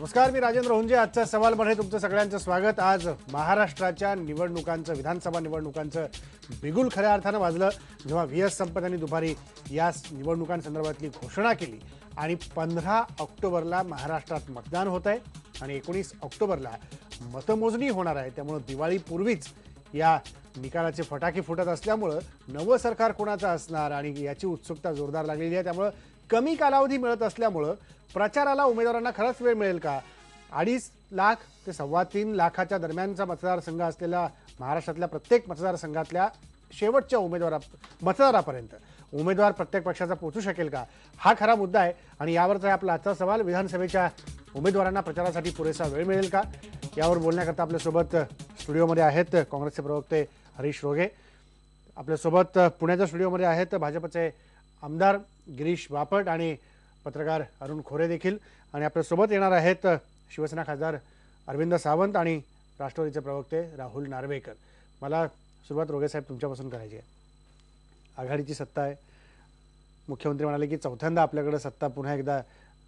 नमस्कार, मी राजेंद्र हुंजे. आजच्या सवालमध्ये तुमचं सगळ्यांचं स्वागत. आज महाराष्ट्राच्या निवडणुकांचं, विधानसभा निवडणुकांचं बिगुल खऱ्या अर्थानं वाजलं जेव्हा व्ही.एस. संपत यांनी दुपारी या निवडणुकांसंदर्भातली घोषणा केली आणि 15 ऑक्टोबरला महाराष्ट्रात मतदान होत आहे आणि 19 ऑक्टोबरला मतमोजणी होणार आहे. त्यामुळे दिवाळीपूर्वीच या निकालाचे फटाके फुटत असल्यामुळं नवं सरकार कोणाचं असणार आणि याची उत्सुकता जोरदार लागलेली आहे. त्यामुळे कमी कालावधी मिळत असल्यामुळं प्रचाराला उमेदवारांना खरंच वेळ मिळेल का? 2.5 लाख ते 3.25 लाखाच्या दरम्यानचा मतदारसंघ असलेला महाराष्ट्रातल्या प्रत्येक मतदारसंघातल्या शेवटच्या मतदारापर्यंत उमेदवार प्रत्येक पक्षाचा पोहोचू शकेल का? हा खरा मुद्दा आहे आणि यावरचा आपला आजचा सवाल. विधानसभेच्या उमेदवारांना प्रचारासाठी पुरेसा वेळ मिळेल का, यावर बोलण्याकरता आपल्यासोबत स्टुडिओमध्ये आहेत काँग्रेसचे प्रवक्ते हरीश रोगे. आपल्यासोबत पुण्याच्या स्टुडिओमध्ये आहेत भाजपचे आमदार गिरीश बापट आणि पत्रकार अरुण खोरे देखील. आणि आपल्यासोबत येणार आहेत शिवसेना खासदार अरविंद सावंत आणि राष्ट्रवादीचे प्रवक्ते राहुल नार्वेकर. मला सुरुवात रोगे साहेब तुमच्यापासून करायची आहे. आघाडीची सत्ता आहे. मुख्यमंत्री म्हणाले की चौथ्यांदा आपल्याकडे सत्ता पुन्हा एकदा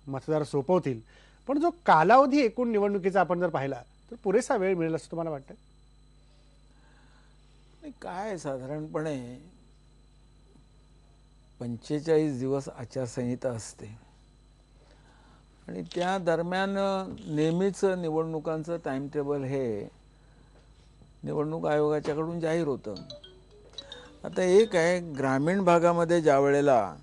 मतदार सोपवतील. पण जो कालावधी एकूण निवडणुकीचा आपण जर पाहिला तर पुरेसा वेळ मिळेल असं तुम्हाला वाटतं? काय साधारणपणे 45 दिवस आचारसंहिता असते आणि त्या दरम्यान नेहमीच निवडणुकांचं टाइम टेबल हे निवडणूक आयोगाच्याकडून जाहीर होतं. आता एक आहे, ग्रामीण भागामध्ये ज्या वेळेला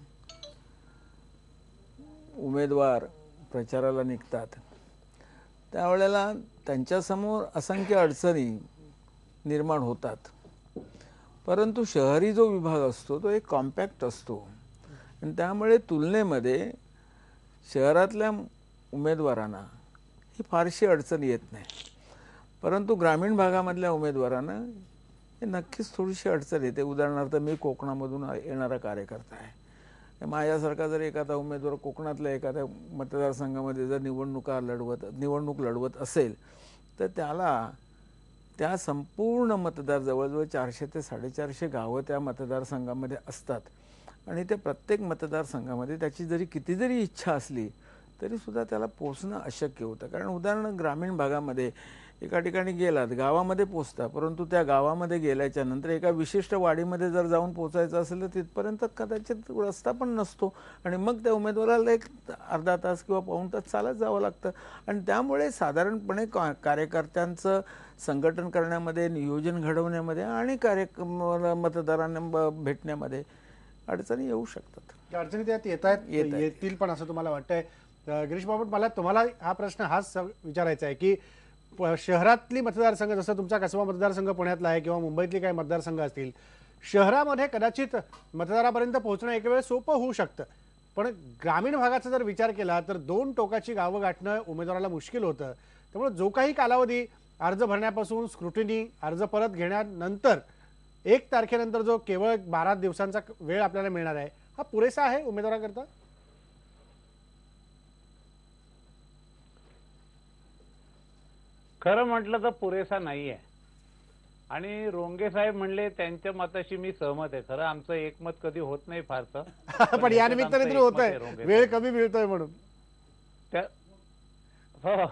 उमेदवार प्रचाराला निघतात त्यावेळेला त्यांच्यासमोर असंख्य अडचणी निर्माण होतात. परंतु शहरी जो विभाग असतो तो एक कॉम्पॅक्ट असतो आणि त्यामुळे तुलनेमध्ये शहरातल्या उमेदवारांना ही फारशी अडचण येत नाही. परंतु ग्रामीण भागामधल्या उमेदवारांना हे नक्कीच थोडीशी अडचण येते. उदाहरणार्थ मी कोकणामधून येणारा कार्यकर्ता आहे. माझ्यासारखा जर एखादा उमेदवार कोकणातल्या एखाद्या मतदारसंघामध्ये जर निवडणूक लढवत असेल तर त्याला त्या संपूर्ण मतदार जवळजवळ 400 ते 450 गावं त्या मतदारसंघामध्ये असतात आणि त्या प्रत्येक मतदारसंघामध्ये त्याची जरी किती जरी इच्छा असली तरी सुद्धा त्याला पोहोचणं अशक्य होतं. कारण उदाहरण ग्रामीण भागामध्ये एका ठिकाणी गेलात, गावामध्ये पोचता, परंतु त्या गावामध्ये गेल्याच्या नंतर एका विशिष्ट वाडीमध्ये जर जाऊन पोचायचं असेल तर तिथपर्यंत कदाचित रस्ता पण नसतो आणि मग त्या उमेदवाराला एक अर्धा तास किंवा पाऊण तास चालत जावं लागतं. आणि त्यामुळे साधारणपणे कार्यकर्त्यांचं संघटन करण्यामध्ये, नियोजन घडवण्यामध्ये आणि मतदारांना भेटण्यामध्ये अडचणी येऊ शकतात. अडचणी त्यात येतील पण असं तुम्हाला वाटतंय? गिरीश बापट, मला तुम्हाला हा प्रश्न हाच विचारायचा आहे की शहरातली मतदारसंघ, जसं तुमचा कसबा मतदारसंघ पुण्यातला आहे किंवा मुंबईतली काही मतदारसंघ असतील, शहरामध्ये कदाचित मतदारापर्यंत पोहोचणं एक वेळ सोपं होऊ शकतं. पण ग्रामीण भागाचा जर विचार केला तर 2 टोकाची गावं गाठणं उमेदवाराला मुश्किल होतं. त्यामुळे जो काही कालावधी अर्ज भरण्यापासून स्क्रुटिनी, अर्ज परत घेण्यानंतर 1 तारखेनंतर जो केवळ 12 दिवसांचा वेळ आपल्याला मिळणार आहे, हा पुरेसा आहे उमेदवाराकरता? खरं म्हटलं तर पुरेसा नाहीये. आणि रोंगे साहेब म्हणले त्यांच्या मताशी मी सहमत आहे. खरं आमचं एकमत कधी होत नाही फारसं, पण या निमित्ताने तरी होत आहे, वेळ कमी मिळतोय म्हणून. हो,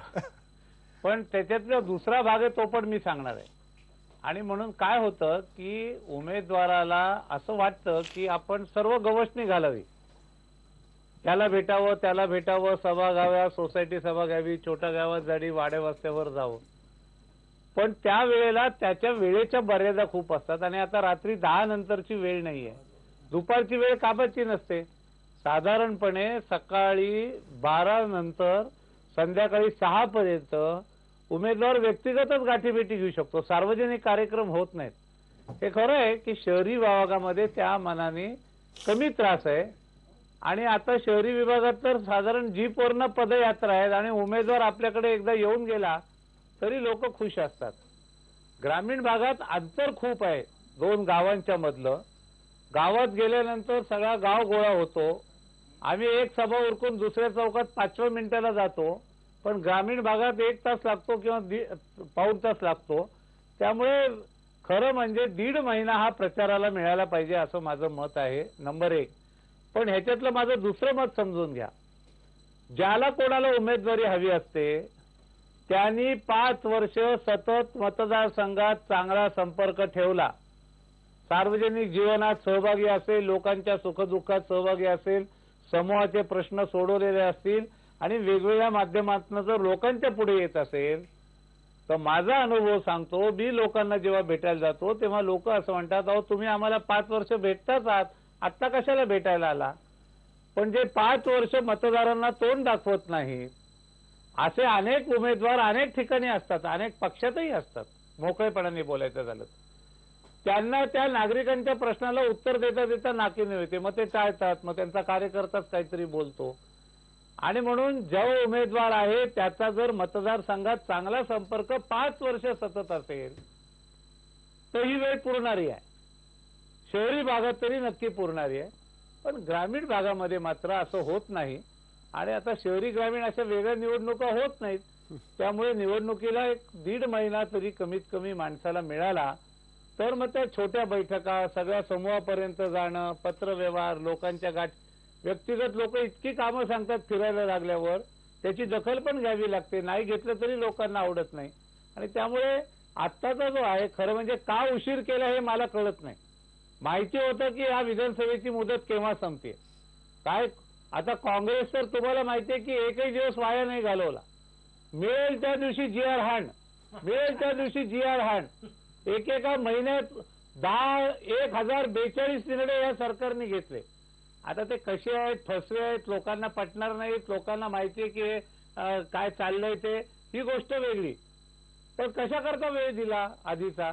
पण त्याच्यातला दुसरा भाग आहे तो पण मी सांगणार आहे. आणि म्हणून काय होतं की उमेदवाराला असं वाटतं की आपण सर्व गवसणी घालावी, त्याला भेटावं, त्याला भेटावं, सभा घ्याव्या, सोसायटी सभा घ्यावी, छोट्या गावात जाडी, वाड्या वस्त्यावर जावं. पण त्या वेळेला त्याच्या वेळेच्या मर्यादा खूप असतात आणि आता रात्री 10 नंतरची वेळ नाहीये. दुपारची वेळ कामाची नसते. साधारणपणे सकाळी 12 नंतर संध्याकाळी 6 पर्यंत उमेदवार व्यक्तिगतच गाठीभेटी घेऊ शकतो, सार्वजनिक कार्यक्रम होत नाहीत. हे खरं आहे की शहरी भागामध्ये त्या मानाने कमी त्रास आहे. आणि आता शहरी विभागात तर साधारण जीपवरनं पदयात्रा आहेत आणि उमेदवार आपल्याकडे एकदा येऊन गेला तरी लोक खुश असतात. ग्रामीण भागात अंतर खूप आहे 2 गावांच्या मधलं. गावात गेल्यानंतर सगळा गाव गोळा होतो. आम्ही एक सभा उरकून दुसऱ्या चौकात 5व्या मिनिटाला जातो, पण ग्रामीण भागात 1 तास लागतो किंवा पाऊण तास लागतो. त्यामुळे खरं म्हणजे 1.5 महिना हा प्रचाराला मिळाला पाहिजे असं माझं मत आहे, नंबर 1. पण ह्याच्यातलं माझं दुसरं मत समजून घ्या. ज्याला कोणाला उमेदवारी हवी असते त्यांनी 5 वर्ष सतत मतदारसंघात चांगला संपर्क ठेवला, सार्वजनिक जीवनात सहभागी असेल, लोकांच्या सुखदुःखात सहभागी असेल, समूहाचे प्रश्न सोडवलेले असतील आणि वेगवेगळ्या माध्यमातून जर लोकांच्या पुढे येत असेल, तर माझा अनुभव सांगतो, मी लोकांना जेव्हा भेटायला जातो तेव्हा लोक असं म्हणतात, अहो तुम्ही आम्हाला 5 वर्ष भेटताच आहात, आत्ता कशाला भेटायला आला? पण जे 5 वर्ष मतदारांना तोंड दाखवत नाही, असे अनेक उमेदवार अनेक ठिकाणी असतात, अनेक पक्षातही असतात, मोकळेपणाने बोलायचं झालं त्यांना त्या नागरिकांच्या प्रश्नाला उत्तर देता देता नाकी नव्हते, मग ते टाळतात, मग त्यांचा कार्यकर्ताच काहीतरी बोलतो. आणि म्हणून जो उमेदवार आहे त्याचा जर मतदारसंघात चांगला संपर्क 5 वर्ष सतत असेल तर ही वेळ पुरणारी आहे. शहरी भागात तरी नक्की पुरणारी आहे, पण ग्रामीण भागामध्ये मात्र असं होत नाही. आणि आता शहरी ग्रामीण अशा वेगळ्या निवडणुका होत नाहीत, त्यामुळे निवडणुकीला 1.5 महिना तरी कमीत कमी माणसाला मिळाला तर मग त्या छोट्या बैठका, सगळ्या समूहापर्यंत जाणं, पत्रव्यवहार, लोकांच्या गाठ, व्यक्तिगत लोक इतकी कामं सांगतात फिरायला लागल्यावर त्याची दखल पण घ्यावी लागते, नाही घेतलं तरी लोकांना आवडत नाही. आणि त्यामुळे आत्ताचा जो आहे, खरं म्हणजे का उशीर केला हे मला कळत नाही. माहिती होतं की या विधानसभेची मुदत केव्हा संपते काय. आता काँग्रेस तर तुम्हाला माहितीये की एकही दिवस वाया नाही घालवला, मिळेल त्या दिवशी जी.आर. हाण, मिळेल त्या दिवशी जी.आर. हाण. एकेका महिन्यात 1042 निर्णय या सरकारने घेतले. आता ते कसे आहेत, फसवे आहेत, लोकांना पटणार नाहीत, लोकांना माहितीये की काय चाललंय ते, ही गोष्ट वेगळी. पण कशा करता वेळ दिला आधीचा.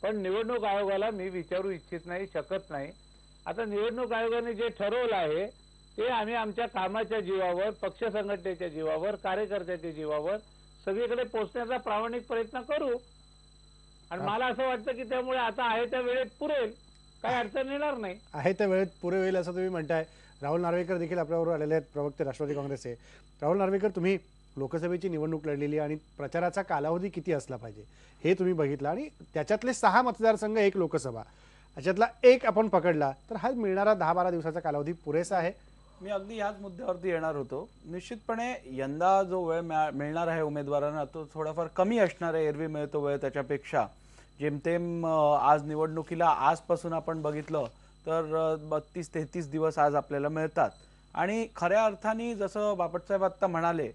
पण निवडणूक आयोगाला मी विचारू इच्छित नाही, शकत नाही. आता निवडणूक आयोगाने जे ठरवलं आहे ते आम्ही आमच्या कामाच्या जीवावर, पक्ष संघटनेच्या जीवावर, कार्यकर्त्याच्या जीवावर सगळीकडे पोहोचण्याचा प्रामाणिक प्रयत्न करू. आणि मला असं वाटतं की त्यामुळे आता आहे त्या वेळेत पुरेल, काही अडचण येणार नाही. आहे त्या वेळेत पुरे होईल असं तुम्ही म्हणताय. राहुल नार्वेकर देखील आपल्याबरोबर आलेले आहेत, प्रवक्ते राष्ट्रवादी काँग्रेसचे. राहुल नार्वेकर, तुम्ही लोकसभेची निवडणूक लढलेली आणि प्रचाराचा कालावधी किती असला पाहिजे हे तुम्ही बघितलं, आणि त्याच्यातले 6 मतदारसंघ, 1 लोकसभा, याच्यातला एक आपण पकडला तर हा मिळणारा 10-12 दिवसाचा कालावधी पुरेसा आहे. मी अगदी याच मुद्द्यावरती येणार होतो. निश्चितपणे यंदा जो वेळ मिळणार आहे उमेदवारांना तो थोडाफार कमी असणार आहे. एरवी मिळतो वेळ त्याच्यापेक्षा. जेमतेम आज निवडणुकीला आजपासून आपण बघितलं तर 32-33 दिवस आज आपल्याला मिळतात. आणि खऱ्या अर्थाने जसं बापटसाहेब आत्ता म्हणाले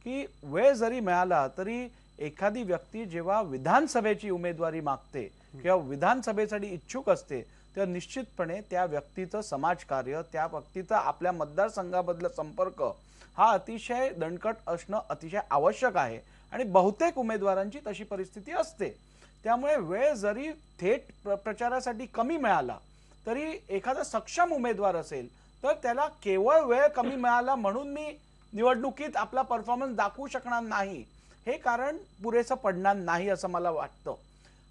की वेळ जरी मिळाला तरी एखादी व्यक्ती जेव्हा विधानसभेची उमेदवारी मागते किंवा विधानसभेसाठी इच्छुक असते तेव्हा निश्चितपणे त्या व्यक्तीचं समाजकार्य, त्या व्यक्तीचा आपल्या मतदारसंघाबद्दल संपर्क हा अतिशय दणकट असणं अतिशय आवश्यक आहे. आणि बहुतेक उमेदवारांची तशी परिस्थिती असते. त्यामुळे वेळ जरी थेट प्रचारासाठी कमी मिळाला तरी एखादा सक्षम उमेदवार असेल तर त्याला केवळ वेळ कमी मिळाला म्हणून मी निवडणुकीत आपला परफॉर्मन्स दाखवू शकणार नाही हे कारण पुरेसं पडणार नाही असं मला वाटतं.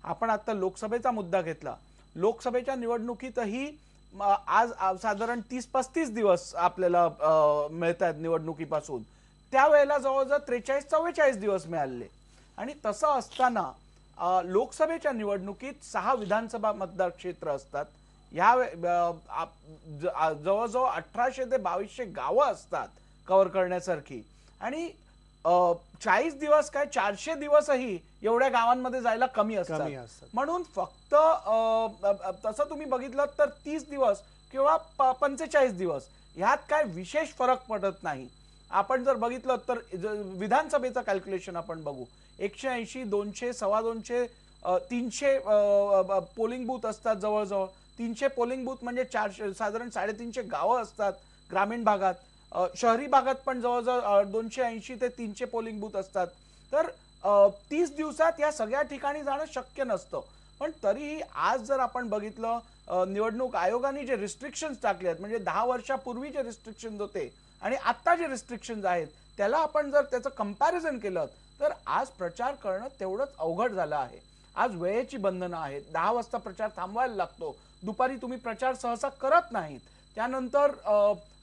आपण आता लोकसभेचा मुद्दा घेतला. लोकसभेच्या निवडणुकीतही आज साधारण 30-35 दिवस आपल्याला मिळतात निवडणुकीपासून. त्यावेळेला जवळजवळ 43-44 दिवस मिळाले. आणि तसं असताना लोकसभेच्या निवडणुकीत 6 विधानसभा मतदार क्षेत्र असतात. या जवळजवळ 1800 ते 2200 गावं असतात कव्हर करण्यासारखी. आणि 40 दिवस काय 400 दिवसही एवढ्या गावांमध्ये जायला कमी असतात. म्हणून फक्त तसं तुम्ही बघितलं तर 30 दिवस किंवा 45 दिवस ह्यात काय विशेष फरक पडत नाही. आपण जर बघितलं तर विधानसभेचं कॅल्क्युलेशन आपण बघू. 180, 200, 250, 300 पोलिंग बूथ असतात. जवळजवळ 300 पोलिंग बूथ म्हणजे 400 साधारण 350 गावं असतात ग्रामीण भागात. शहरी भागात पण जवळजवळ 280 ते 300 पोलिंग बूथ असतात. तर 30 दिवसात या सगळ्या ठिकाणी जाणं शक्य नसतं. पण तरीही आज जर आपण बघितलं निवडणूक आयोगाने जे रिस्ट्रिक्शन्स टाकले आहेत म्हणजे 10 वर्षापूर्वी जे रिस्ट्रिक्शन्स होते आणि आता जे रिस्ट्रिक्शन्स आहेत त्याला आपण जर त्याचं कंपॅरिझन केलं तर आज प्रचार करणं तेवढंच अवघड झालं आहे. आज वेळेची बंधनं आहेत. 10 वाजता प्रचार थांबवायला लागतो. दुपारी तुम्ही प्रचार सहसा करत नाहीत. त्यानंतर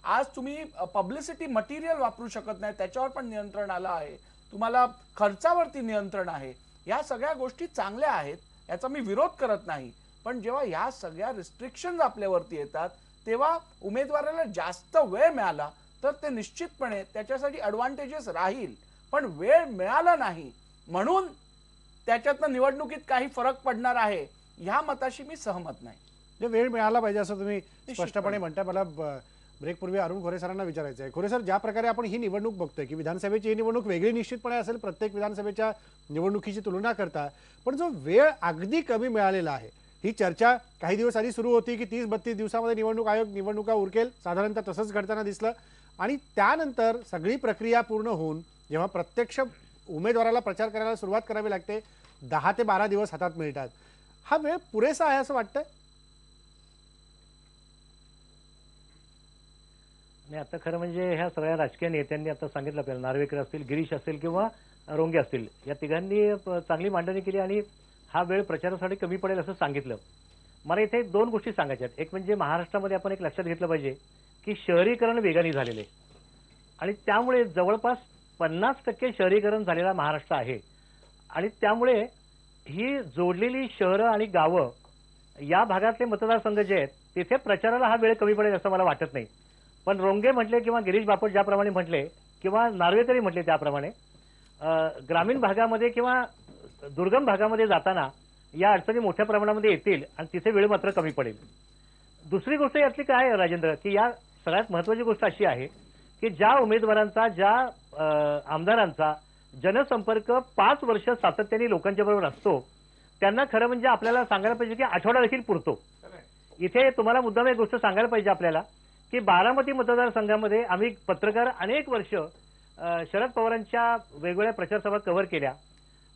आज तुम्ही पब्लिसिटी मटेरियल वापरू शकत नाही, त्याच्यावर पण नियंत्रण आलं आहे. तुम्हाला खर्चावरती नियंत्रण आहे. या सगळ्या गोष्टी चांगल्या आहेत, याचा मी विरोध करत नाही. पण जेव्हा या सगळ्या रिस्ट्रिक्शन्स आपल्यावरती येतात तेव्हा उमेदवाराला जास्त वेळ मिळाला तर ते निश्चितपणे त्याच्यासाठी ॲडव्हान्टेजेस राहील. पण वेळ मिळाला नाही म्हणून त्याच्यातनं निवडणुकीत काही फरक पडणार आहे ह्या मताशी मी सहमत नाही. म्हणजे वेळ मिळाला पाहिजे असं तुम्ही स्पष्टपणे म्हणताय. मला ब्रेकपूर्वी अरुण खोरे सरांना विचारायचं आहे. खोरे सर, ज्या प्रकारे आपण ही निवडणूक बघतोय की विधानसभेची ही निवडणूक वेगळी निश्चितपणे असेल प्रत्येक विधानसभेच्या निवडणुकीची तुलना करता, पण जो वेळ अगदी कमी मिळालेला आहे, ही चर्चा काही दिवस आधी सुरू होती की 30-32 दिवसामध्ये निवडणूक आयोग निवडणुका उरकेल, साधारणतः तसंच घडताना दिसलं. आणि त्यानंतर सगळी प्रक्रिया पूर्ण होऊन जेव्हा प्रत्यक्ष उमेदवाराला प्रचार करायला सुरुवात करावी लागते, 10 ते 12 दिवस हातात मिळतात. हा वेळ पुरेसा आहे असं वाटतंय? आणि आता खरं म्हणजे ह्या सगळ्या राजकीय नेत्यांनी आता सांगितलं आपल्याला, नार्वेकर असतील, गिरीश असेल किंवा रोंगे असतील, या तिघांनी चांगली मांडणी केली आणि हा वेळ प्रचारासाठी कमी पडेल असं सांगितलं. मला इथे 2 गोष्टी सांगायच्या आहेत. एक म्हणजे महाराष्ट्रामध्ये आपण एक लक्षात घेतलं पाहिजे की शहरीकरण वेगाने झालेले आणि त्यामुळे जवळपास 50% शहरीकरण झालेला महाराष्ट्र आहे. आणि त्यामुळे ही जोडलेली शहरं आणि गावं या भागातले मतदारसंघ जे आहेत तिथे प्रचाराला हा वेळ कमी पडेल असं मला वाटत नाही. पण रोंगे म्हटले किंवा गिरीश बापट ज्याप्रमाणे म्हटले किंवा नार्वेकरी म्हटले त्याप्रमाणे ग्रामीण भागामध्ये किंवा दुर्गम भागामध्ये जाताना या अडचणी मोठ्या प्रमाणामध्ये येतील आणि तिथे वेळ मात्र कमी पडेल. दुसरी गोष्ट यातली काय आहे राजेंद्र, की या सगळ्यात महत्वाची गोष्ट अशी आहे की ज्या उमेदवारांचा, ज्या आमदारांचा जनसंपर्क 5 वर्ष सातत्याने लोकांच्या बरोबर असतो त्यांना खरं म्हणजे आपल्याला सांगायला पाहिजे की आठवडा देखील पुरतो. इथे तुम्हाला मुद्दाम एक गोष्ट सांगायला पाहिजे आपल्याला की बारामती मतदारसंघामध्ये आम्ही पत्रकार अनेक वर्ष शरद पवारांच्या वेगवेगळ्या प्रचारसभा कव्हर केल्या.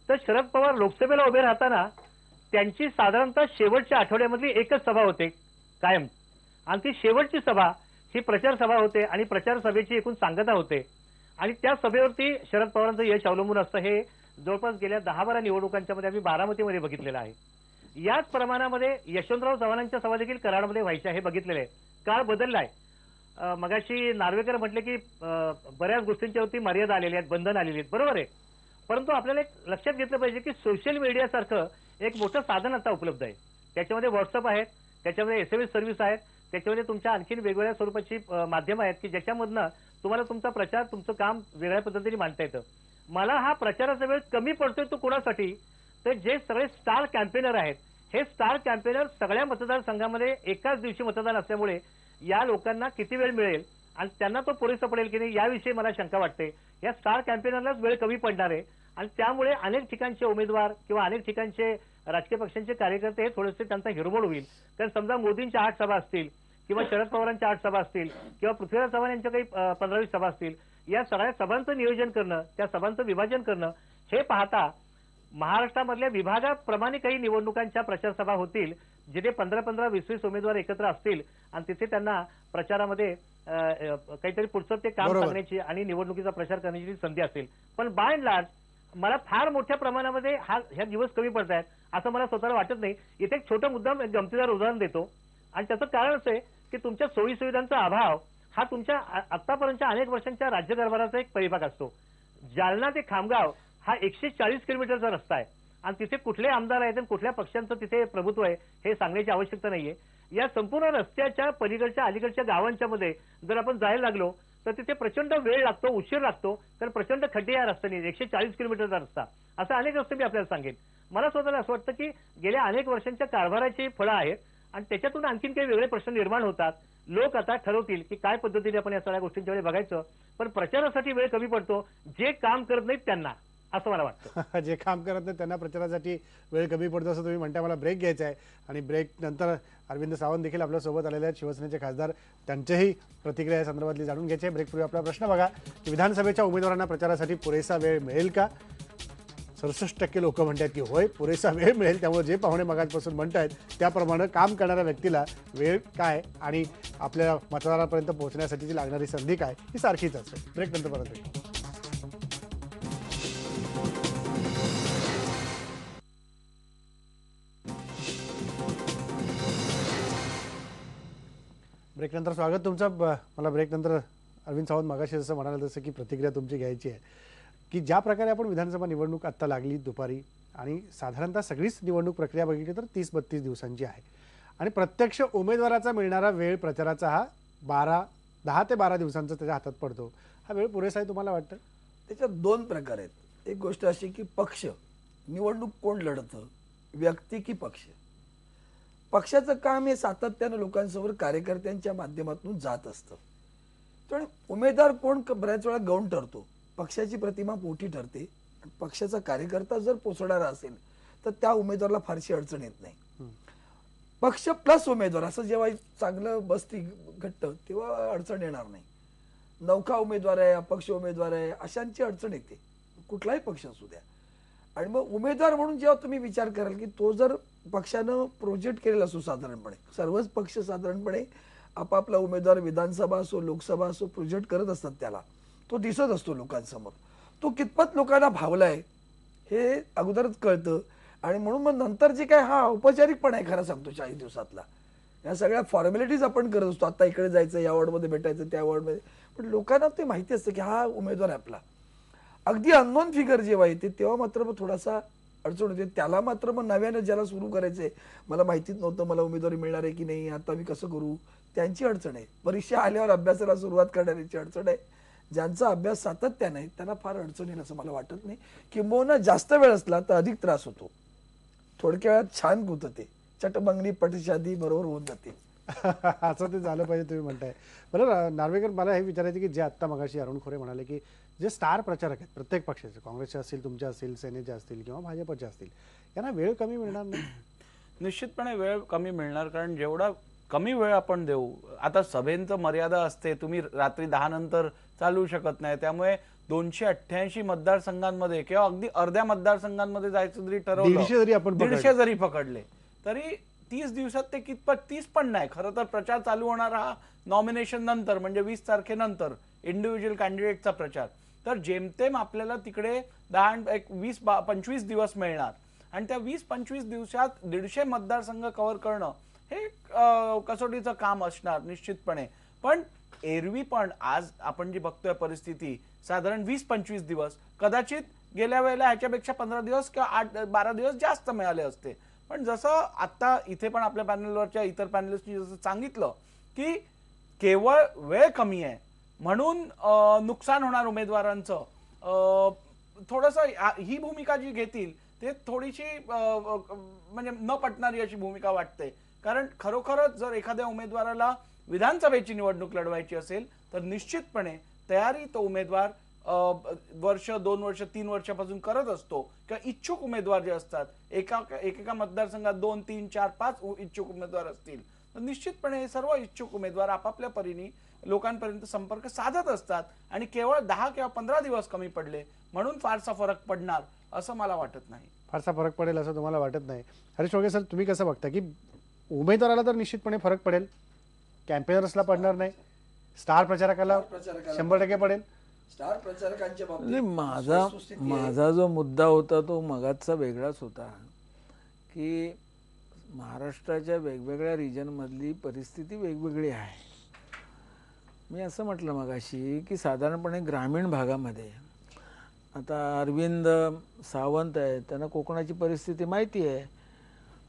तर शरद पवार लोकसभेला उभे राहताना त्यांची साधारणतः शेवटच्या आठवड्यामधली एकच सभा होते कायम, आणि ती शेवटची सभा ही प्रचार सभा होते आणि प्रचार सभेची एकूण सांगता होते आणि त्या सभेवरती शरद पवारांचं यश अवलंबून असतं. हे जवळपास गेल्या 10-12 निवडणुकांच्या मध्ये आम्ही बारामतीमध्ये बघितलेलं आहे. याच प्रमाणामध्ये यशवंतराव चव्हाणांच्या सभा देखील कराडमध्ये व्हायच्या हे बघितलेलं आहे. काळ बदललाय. मगाशी नार्वेकर म्हटले की बऱ्याच गोष्टींच्यावरती मर्यादा आलेल्या आहेत, बंधन आलेली आहेत, बरोबर आहे. परंतु आपल्याला एक लक्षात घेतलं पाहिजे की सोशल मीडियासारखं एक मोठं साधन आता उपलब्ध आहे. त्याच्यामध्ये व्हॉट्सअप आहेत, त्याच्यामध्ये SMS सर्व्हिस आहेत, त्याच्यामध्ये तुमच्या आणखीन वेगवेगळ्या स्वरूपाची माध्यमं आहेत की ज्याच्यामधनं तुम्हाला तुमचा प्रचार, तुमचं काम वेगळ्या पद्धतीने मांडता येतं. मला हा प्रचाराचा वेळ कमी पडतोय तो कोणासाठी, तर जे सगळे स्टार कॅम्पेनर आहेत, हे स्टार कॅम्पेनर सगळ्या मतदारसंघामध्ये एकाच दिवशी मतदान असल्यामुळे या लोकांना किती वेळ मिळेल आणि त्यांना तो पुरेसा पडेल की नाही याविषयी मला शंका वाटते. या स्टार कॅम्पेनरलाच वेळ कमी पडणार आहे आणि त्यामुळे अनेक ठिकाणचे उमेदवार किंवा अनेक ठिकाणचे राजकीय पक्षांचे कार्यकर्ते हे थोडेसे त्यांचा हिरमोड होईल. कारण समजा मोदींच्या 8 सभा असतील किंवा शरद पवारांच्या 8 सभा असतील किंवा पृथ्वीराज चव्हाण यांच्या काही 15-20 सभा असतील, या सगळ्या सभांचं नियोजन करणं, त्या सभांचं विभाजन करणं हे पाहता महाराष्ट्रामधल्या विभागाप्रमाणे काही निवडणुकांच्या प्रचार सभा होतील जिथे 15-15, 20-20 उमेदवार एकत्र असतील आणि तिथे त्यांना प्रचारामध्ये काहीतरी पुढचं ते काम सांगण्याची आणि निवडणुकीचा प्रचार करण्याची संधी असेल. पण बाय अँड लार्ज मला फार मोठ्या प्रमाणामध्ये ह्या दिवस कमी पडत आहेत असं मला स्वतःला वाटत नाही. इथे एक छोटं मुद्दाम गमतीदार उदाहरण देतो आणि त्याचं कारण असं आहे की तुमच्या सोयी सुविधांचा अभाव हा तुमच्या आतापर्यंतच्या अनेक वर्षांच्या राज्यकारभाराचा एक परिभाग असतो. जालना ते खामगाव हा 140 किलोमीटरचा रस्ता आहे आणि तिथे कुठले आमदार आहेत आणि कुठल्या पक्षांचं तिथे प्रभुत्व आहे हे सांगण्याची आवश्यकता नाहीये. या संपूर्ण रस्त्याच्या पलीकडच्या अलीकडच्या गावांच्या मध्ये जर आपण जायला लागलो तर तिथे प्रचंड वेळ लागतो, उशीर लागतो, कारण प्रचंड खड्डे या रस्त्याने, 140 किलोमीटरचा रस्ता, असं अनेक रस्ते मी आपल्याला सांगेन. मला स्वतःला असं वाटतं की गेल्या अनेक वर्षांच्या कारभाराची फळं आहेत आणि त्याच्यातून आणखीन काही वेगळे प्रश्न निर्माण होतात. लोक आता ठरवतील की काय पद्धतीने आपण या सगळ्या गोष्टींच्याकडे बघायचं. पण प्रचारासाठी वेळ कमी पडतो जे काम करत नाहीत त्यांना, असं मला वाटतं. जे काम करत नाही त्यांना प्रचारासाठी वेळ कमी पडतो असं तुम्ही म्हणताय. मला ब्रेक घ्यायचा आहे आणि ब्रेक नंतर अरविंद सावंत देखील आपल्या सोबत आलेले आहेत, शिवसेनेचे खासदार, त्यांच्याही प्रतिक्रिया या संदर्भातली जाणून घ्यायची आहे. ब्रेकपूर्वी आपला प्रश्न बघा की विधानसभेच्या उमेदवारांना प्रचारासाठी पुरेसा वेळ मिळेल का? 67% लोक म्हणतात की होय, पुरेसा वेळ मिळेल. त्यामुळे जे पाहुणे मगाचपासून म्हणतायत त्याप्रमाणे काम करणाऱ्या व्यक्तीला वेळ काय आणि आपल्या मतदारापर्यंत पोहोचण्यासाठीची लागणारी संधी काय ही सारखीच असते. ब्रेक नंतर परत येऊ. ब्रेक नंतर स्वागत तुमचं. मला ब्रेक नंतर अरविंद सावंत मगाशी जसं म्हणाले तसं की प्रतिक्रिया तुमची घ्यायची आहे की ज्या प्रकारे आपण विधानसभा निवडणूक आत्ता लागली दुपारी आणि साधारणतः सगळीच निवडणूक प्रक्रिया बघितली तर 30-32 दिवसांची आहे आणि प्रत्यक्ष उमेदवाराचा मिळणारा वेळ प्रचाराचा हा 10 ते 12 दिवसांचा त्याच्या हातात पडतो. हा वेळ पुरेसा आहे तुम्हाला वाटतं? त्याच्यात 2 प्रकार आहेत. एक गोष्ट अशी की पक्ष निवडणूक कोण लढतं, व्यक्ती की पक्ष. पक्षाचं काम हे सातत्यानं लोकांसमोर कार्यकर्त्यांच्या माध्यमातून जात असतं. पण उमेदवार कोण बऱ्याच वेळा गौण ठरतो. पक्षाची प्रतिमा मोठी ठरते. पक्षाचा कार्यकर्ता जर पोचणारा असेल तर त्या उमेदवाराला फारशी अडचण येत नाही. पक्ष प्लस उमेदवार असं जेव्हा चांगलं बसती घट्ट तेव्हा अडचण येणार नाही. नौका उमेदवार आहे, अपक्ष उमेदवार आहे, अशांची अडचण येते, कुठलाही पक्ष असू द्या. आणि मग उमेदवार म्हणून जेव्हा तुम्ही विचार कराल की तो जर पक्षानं प्रोजेक्ट केलेला असो, साधारणपणे सर्वच पक्ष साधारणपणे आपापला उमेदवार विधानसभा असो लोकसभा असो प्रोजेक्ट करत असतात, त्याला तो दिसत असतो लोकांसमोर. तो कितपत लोकांना भावलाय हे अगोदरच कळतं. आणि म्हणून मग नंतर जे काय हा औपचारिकपणा आहे खरं सांगतो 40 दिवसातला, या सगळ्या फॉर्मॅलिटीज आपण करत असतो. आता इकडे जायचं, या वॉर्डमध्ये भेटायचं, त्या वॉर्डमध्ये, पण लोकांना ते माहिती असतं की हा उमेदवार आहे आपला. अगदी अननोन फिगर जेव्हा येते तेव्हा मात्र मग थोडासा अडचण होते. त्याला मात्र मग नव्यानं ज्याला सुरू करायचंय, मला माहितीच नव्हतं मला उमेदवारी मिळणार आहे की नाही, आता मी कसं करू, त्यांची अडचण आहे. परीक्षा आल्यावर अभ्यासाला सुरुवात करणाऱ्याची अडचण आहे. ज्यांचा अभ्यास सातत्याने आहे त्यांना फार अडचण येईल असं मला वाटत नाही. किंबहुना जास्त वेळ असला तर अधिक त्रास होतो. थोडक्या वेळात छान होतं ते, चटबंगली पटशादी बरोबर होऊन जाते. असं ते झालं पाहिजे तुम्ही म्हणताय. बरं नार्वेकर, मला हे विचारायचं की जे आत्ता मगाशी अरुण खोरे म्हणाले की जे स्टार प्रचारक आहेत प्रत्येक पक्षाचे, काँग्रेसचे असतील, तुमचे असतील, सेनेचे असतील किंवा भाजपचे असतील, यांना वेळ कमी मिळणार नाही? निश्चितपणे वेळ कमी मिळणार, कारण जेवढा कमी वेळ आपण देऊ, आता सभेंचं मर्यादा असते, तुम्ही रात्री 10 नंतर चालवू शकत नाही. त्यामुळे 288 मतदारसंघांमध्ये किंवा अगदी अर्ध्या मतदारसंघांमध्ये जायचं जरी ठरवलं, 150 जरी पकडले तरी 30 दिवसात ते कितपत, 30 पण नाही. खरं तर प्रचार चालू होणार हा नॉमिनेशन नंतर, म्हणजे 20 तारखेनंतर इंडिव्हिज्युअल कॅन्डिडेटचा प्रचार. तर जेमतेम आपल्याला तिकडे 20-25 दिवस मिळणार. आणि त्या 20-25 दिवसात 150 मतदारसंघ कव्हर करणं हे कसोटीचं काम असणार निश्चितपणे. पण एरवी पण आज आपण जी बघतोय परिस्थिती, साधारण 20-25 दिवस, कदाचित गेल्या वेळेला ह्याच्यापेक्षा 15 दिवस किंवा 8-12 दिवस जास्त मिळाले असते. पण जसं आता इथे पण आपल्या पॅनलवरच्या इतर पॅनलिस्टनी जसं सांगितलं की केवळ वेळ कमी आहे म्हणून नुकसान होणार उमेदवारांचं, थोडंसं ही भूमिका जी घेतील ते थोडीशी म्हणजे न पटणारी अशी भूमिका वाटते. कारण खरोखरच जर एखाद्या उमेदवाराला विधानसभेची निवडणूक लढवायची असेल तर निश्चितपणे तयारी तो उमेदवार वर्ष, 2 वर्ष, 3 वर्षापासून करत असतो. किंवा इच्छुक उमेदवार जे असतात, एकेका मतदारसंघात 2, 3, 4, 5 इच्छुक उमेदवार असतील तर निश्चितपणे हे सर्व इच्छुक उमेदवार आपापल्या परीने लोकांपर्यंत संपर्क साधत असतात. आणि केवळ 10 किंवा 15 दिवस कमी पडले म्हणून फारसा फरक पडणार असं मला वाटत नाही. फारसा फरक पडेल असं तुम्हाला वाटत नाही? हरीश वळगे सर, तुम्ही कसं बघता की उमेदवाराला तर निश्चितपणे फरक पडेल, कॅम्पेनर्सला पडणार नाही, स्टार प्रचारकाला 100% पडेल? स्टार प्रचारकांच्या माझा जो मुद्दा होता तो मगाचा वेगळाच होता की महाराष्ट्राच्या वेगवेगळ्या रिजन मधली परिस्थिती वेगवेगळी आहे. मी असं म्हटलं मगाशी की साधारणपणे ग्रामीण भागामध्ये आता अरविंद सावंत आहे, त्यांना कोकणाची परिस्थिती माहिती आहे.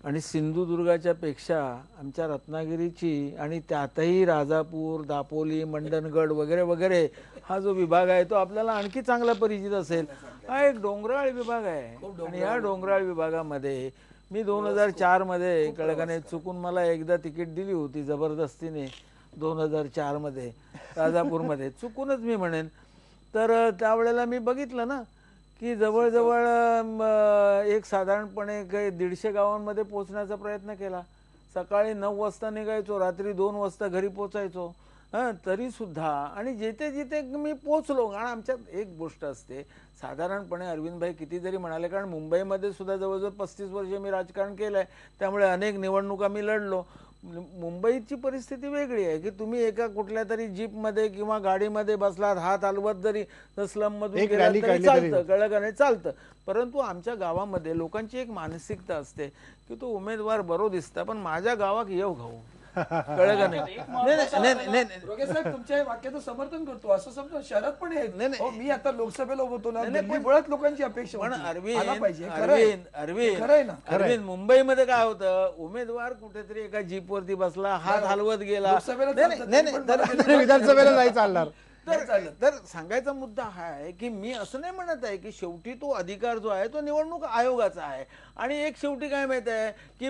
आणि सिंधुदुर्गाच्या पेक्षा आमच्या रत्नागिरीची आणि त्यातही राजापूर, दापोली, मंडणगड वगैरे वगैरे हा जो विभाग आहे तो आपल्याला आणखी चांगला परिचित असेल. हा एक डोंगराळ विभाग आहे. आणि या डोंगराळ विभागामध्ये मी 2004 मध्ये कळकाने चुकून मला एकदा तिकीट दिली होती जबरदस्तीने 2004 मध्ये राजापूरमध्ये, चुकूनच मी म्हणेन. तर त्यावेळेला मी बघितलं ना की जवळजवळ एक साधारणपणे 150 गावांमध्ये पोहोचण्याचा प्रयत्न केला. सकाळी 9 वाजता निघायचो, रात्री 2 वाजता घरी पोचायचो. तरी सुद्धा आणि जिथे जिथे मी पोचलो, कारण आमच्यात एक गोष्ट असते, साधारणपणे अरविंदभाई किती जरी म्हणाले, कारण मुंबईमध्ये सुद्धा जवळजवळ 35 वर्ष मी राजकारण केलंय, त्यामुळे अनेक निवडणुका मी लढलो. मुंबईची परिस्थिती वेगळी आहे की तुम्ही एका कुठल्या तरी जीपमध्ये किंवा गाडीमध्ये बसलात, हात हलवत जरी स्लम मधून गेला तरी चालतं, कळलं का नाही, चालतं. परंतु आमच्या गावामध्ये लोकांची एक मानसिकता असते की तो उमेदवार बरो दिसता पण माझ्या गावात येऊ घाऊ, कळलं का नाही. तुमच्या वाक्याचं समर्थन करतो असं समजा शहरात पण आहे. मी आता लोकसभेला होतो ना, मुळात लोकांची अपेक्षा पण अरविंद मुंबईमध्ये काय होतं, उमेदवार कुठेतरी एका जीपवरती बसला, हात हलवत गेला, विधानसभेला नाही चालणार. नाही चालत. तर सांगायचा मुद्दा हा आहे की मी असं नाही म्हणत आहे की शेवटी तो अधिकार जो आहे तो निवडणूक आयोगाचा आहे. आणि एक शेवटी काय माहित आहे की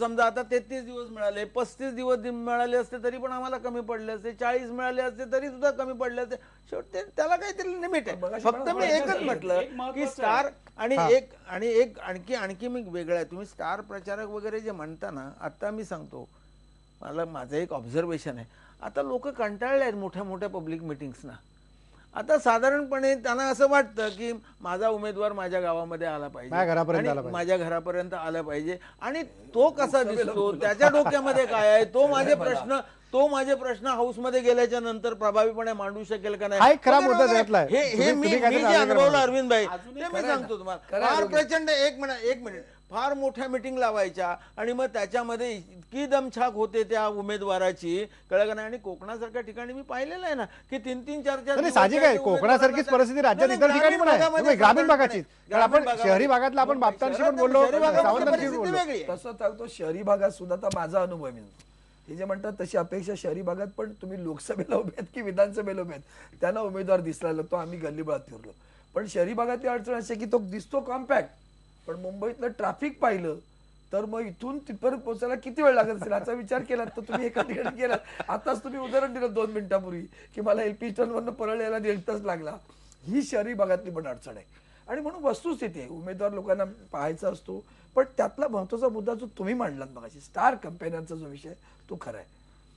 समजा आता 33 दिवस मिळाले, 35 दिवस मिळाले असते तरी पण आम्हाला कमी पडले असते, 40 मिळाले असते तरी सुद्धा कमी पडले असते. शेवटी त्याला काहीतरी लिमिट आहे. फक्त मी एकच म्हटलं की स्टार आणि एक आणखी मी वेगळं आहे. तुम्ही स्टार प्रचारक वगैरे जे म्हणता ना, आता मी सांगतो, माझं एक ऑब्झर्वेशन आहे, आता लोक कंटाळले आहेत मोठ्या मोठ्या पब्लिक मिटिंग्सना. आता साधारणपणे त्यांना असं वाटतं की माझा उमेदवार माझ्या गावामध्ये आला पाहिजे, माझ्या घरापर्यंत आला पाहिजे, आणि तो कसा दिसतो, त्याच्या डोक्यामध्ये काय आहे, तो माझे प्रश्न हाऊसमध्ये गेल्याच्या नंतर प्रभावीपणे मांडू शकेल का नाही, हे मी जे अनुभवलं अरविंद भाई, ते मी सांगतो तुम्हाला. फार प्रचंड एक मिनिट फार मोठ्या मिटिंग लावायच्या आणि मग त्याच्यामध्ये इतकी दमछाक होते त्या उमेदवाराची, कळलं का नाही. आणि कोकणासारख्या ठिकाणी मी पाहिलेलं आहे ना की 3-3, 4-4 साहजिक आहे. कोकणासारखीच परिस्थिती राज्यात इतर ठिकाणी पण आहे, ग्रामीण भागाची. आपण शहरी भागातला आपण बापटांशी पण बोललो, तसं सांगतो. शहरी भागात सुद्धा आता माझा अनुभव आहे, हे जे म्हणतात तशी अपेक्षा शहरी भागात पण तुम्ही लोकसभेला उभे आहेत की विधानसभेला उभे आहेत, त्यांना उमेदवार दिसला लागतो. आम्ही गल्लीबळात फिरलो, पण शहरी भागातली अडचण अशी की तो दिसतो कॉम्पॅक्ट, पण मुंबईतलं ट्रॅफिक पाहिलं तर मग इथून तिथपर्यंत पोहोचायला किती वेळ लागत असेल याचा विचार केला तर तुम्ही एका ठिकाणी गेलात. आताच तुम्ही उदाहरण दिलं 2 मिनिटापूर्वी की मला एलपी स्टँडवरनं परळ यायला 1.5 तास लागला. ही शहरी भागातली पण अडचण आहे. आणि म्हणून वस्तुस्थिती आहे, उमेदवार लोकांना पाहायचा असतो. पण त्यातला महत्वाचा मुद्दा जो तुम्ही मांडलात मगाशी, स्टार कॅम्पेनरचा जो विषय, तो खरा आहे.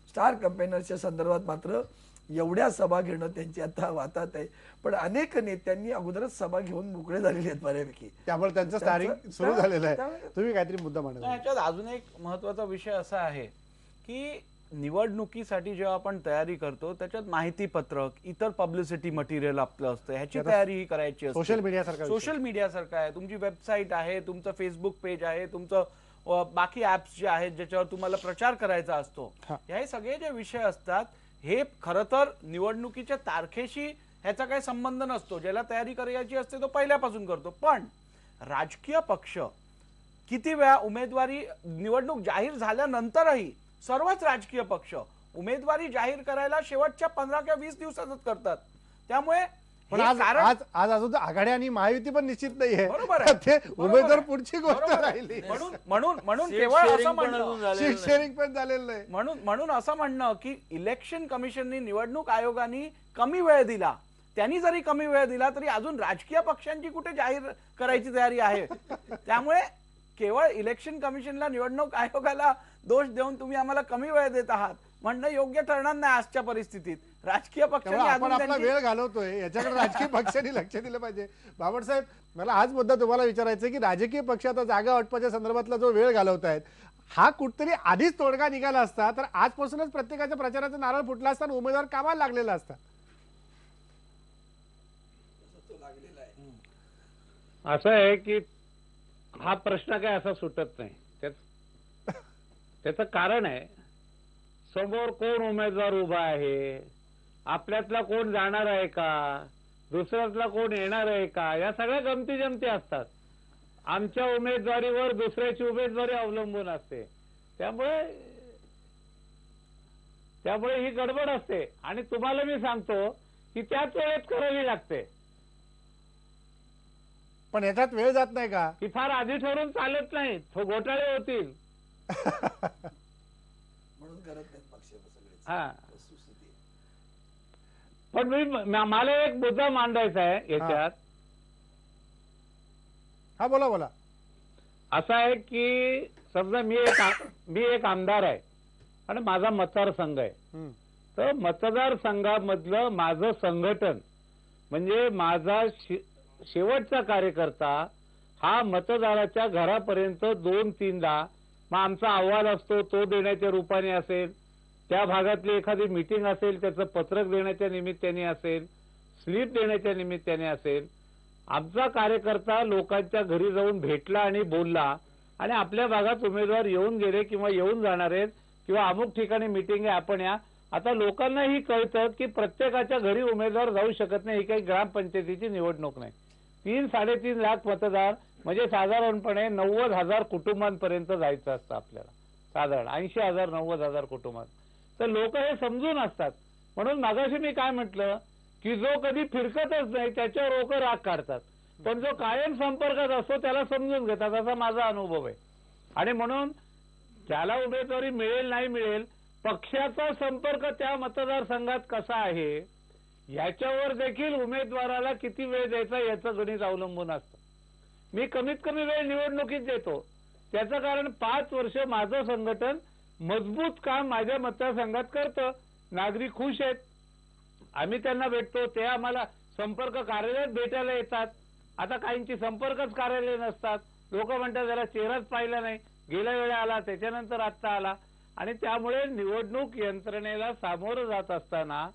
स्टार कॅम्पेनरच्या संदर्भात मात्र एवढ्या सभा घेणं त्यांची आता वातात आहे, पण अनेक नेत्यांनी अगोदरच सभा घेऊन मोकळे झालेले आहेत बऱ्यापैकी, त्यामुळे त्यांचं स्टारिंग सुरू झालेलं आहे. तुम्ही काहीतरी मुद्दा मांडला. याच्यात अजून एक महत्वाचा विषय असा आहे की निवडणुकीसाठी जेव्हा आपण तयारी करतो त्याच्यात माहिती पत्रक, इतर पब्लिसिटी मटेरियल आपलं असतं, ह्याची तयारी ही करायची असते. सोशल मीडिया सारखं आहे, तुमची वेबसाईट आहे, तुमचं फेसबुक पेज आहे, तुमचं बाकी ऍप्स जे आहेत ज्याच्यावर तुम्हाला प्रचार करायचा असतो, हे सगळे जे विषय असतात हे खरं तर निवडणुकीच्या तारखेशी ह्याचा काही संबंध नसतो. ज्याला तयारी करायची असते तो पहिल्यापासून करतो. पण राजकीय पक्ष किती वेळा उमेदवारी, निवडणूक जाहीर झाल्यानंतरही सर्वच राजकीय पक्ष उमेदवारी जाहीर करायला शेवटच्या 15 किंवा 20 दिवसातच करतात. त्यामुळे पण आज अजून आघाडी आणि महायुती पण निश्चित नाहीये. बरोबर आहे, उमेदवार पुढची गोष्ट राहिली. म्हणून केवळ असं म्हणणं, शेअरिंग पण झालेलं नाही. म्हणून असं म्हणणं की इलेक्शन कमिशननी, निवडणूक आयोगाने कमी वेळ दिला, त्यांनी जरी कमी वेळ दिला तरी अजून राजकीय पक्षांची कुठे जाहीर करायची तयारी आहे. त्यामुळे केवळ इलेक्शन कमिशनला, निवडणूक आयोगाला दोष देऊन तुम्ही आम्हाला कमी वेळ देत आहात म्हणणं योग्य ठरणार नाही आजच्या परिस्थितीत. राजकीय पक्षांनी आपण आपला वेळ घालवतोय, याच्याकडे राजकीय पक्षांनी लक्ष दिलं पाहिजे. बाबट साहेब, मला हाच मुद्दा तुम्हाला विचारायचा आहे की राजकीय पक्ष आता जागा वाटपाच्या संदर्भातला जो वेळ घालवतायत, हा कुठतरी आधीच तोडगा निघाला असता तर आजपासूनच प्रत्येकाच्या प्रचाराचा नारळ फुटला असता, उमेदवार कामाला लागलेला असता. असं आहे की हा प्रश्न काय असा सुटत नाही. त्याचं कारण आहे, समोर कोण उमेदवार उभा आहे, आपल्यातला कोण जाणार आहे का, दुसऱ्यातला कोण येणार आहे का, या सगळ्या गमती जमती असतात. आमच्या उमेदवारीवर दुसऱ्याची उमेदवारी अवलंबून असते. त्यामुळे ही गडबड असते. आणि तुम्हाला मी सांगतो की त्याच वेळेत करावी लागते. पण याच्यात वेळ जात नाही का? की फार आधी ठरवून चालत नाही, घोटाळे होतील. म्हणून करत नाहीत पक्ष. हा, पण मला एक मुद्दा मांडायचा आहे याच्यात. हा, बोला. असं आहे की समजा मी एक आमदार आहे आणि माझा मतदारसंघ आहे. तर मतदारसंघामधलं माझं संघटन म्हणजे माझा शेवटचा कार्यकर्ता हा मतदाराच्या घरापर्यंत 2-3दा मग आमचा अहवाल असतो तो देण्याच्या रूपाने असेल, त्या भागातली एखादी मीटिंग असेल त्याचं पत्रक देण्याच्या निमित्ताने असेल, स्लिप देण्याच्या निमित्ताने असेल, आमचा कार्यकर्ता लोकांच्या घरी जाऊन भेटला आणि बोलला आणि आपल्या भागात उमेदवार येऊन गेले किंवा येऊन जाणार आहेत किंवा अमुक ठिकाणी मीटिंग आहे आपण या. आता लोकांनाही कळतं की प्रत्येकाच्या घरी उमेदवार जाऊ शकत नाही. ही काही ग्रामपंचायतीची निवडणूक नाही. 3-3.5 लाख मतदार म्हणजे साधारणपणे 90,000 कुटुंबांपर्यंत जायचं असतं आपल्याला, साधारण 80,000-90,000 कुटुंबात. तर लोक हे समजून असतात. म्हणून मागाशी मी काय म्हटलं की जो कधी फिरकतच नाही त्याच्यावर लोक राग काढतात, पण जो कायम संपर्कात असतो त्याला समजून घेतात, असा माझा अनुभव आहे. आणि म्हणून त्याला उमेदवारी मिळेल नाही मिळेल, पक्षाचा संपर्क त्या मतदारसंघात कसा आहे याच्यावर देखील उमेदवाराला किती वेळ द्यायचा याचं गणित अवलंबून असतं. मी कमीत कमी वेळ निवडणुकीत देतो, त्याचं कारण 5 वर्ष माझं संघटन मजबूत काम माझ्या मतदारसंघात करतं. नागरिक खुश आहेत, आम्ही त्यांना भेटतो, ते आम्हाला संपर्क कार्यालयात भेटायला येतात. आता काहींची संपर्कच कार्यालय नसतात, लोक म्हणतात जरा चेहराच पाहिला नाही, गेल्या वेळा आला त्याच्यानंतर आत्ता आला. आणि त्यामुळे निवडणूक यंत्रणेला सामोरं जात असताना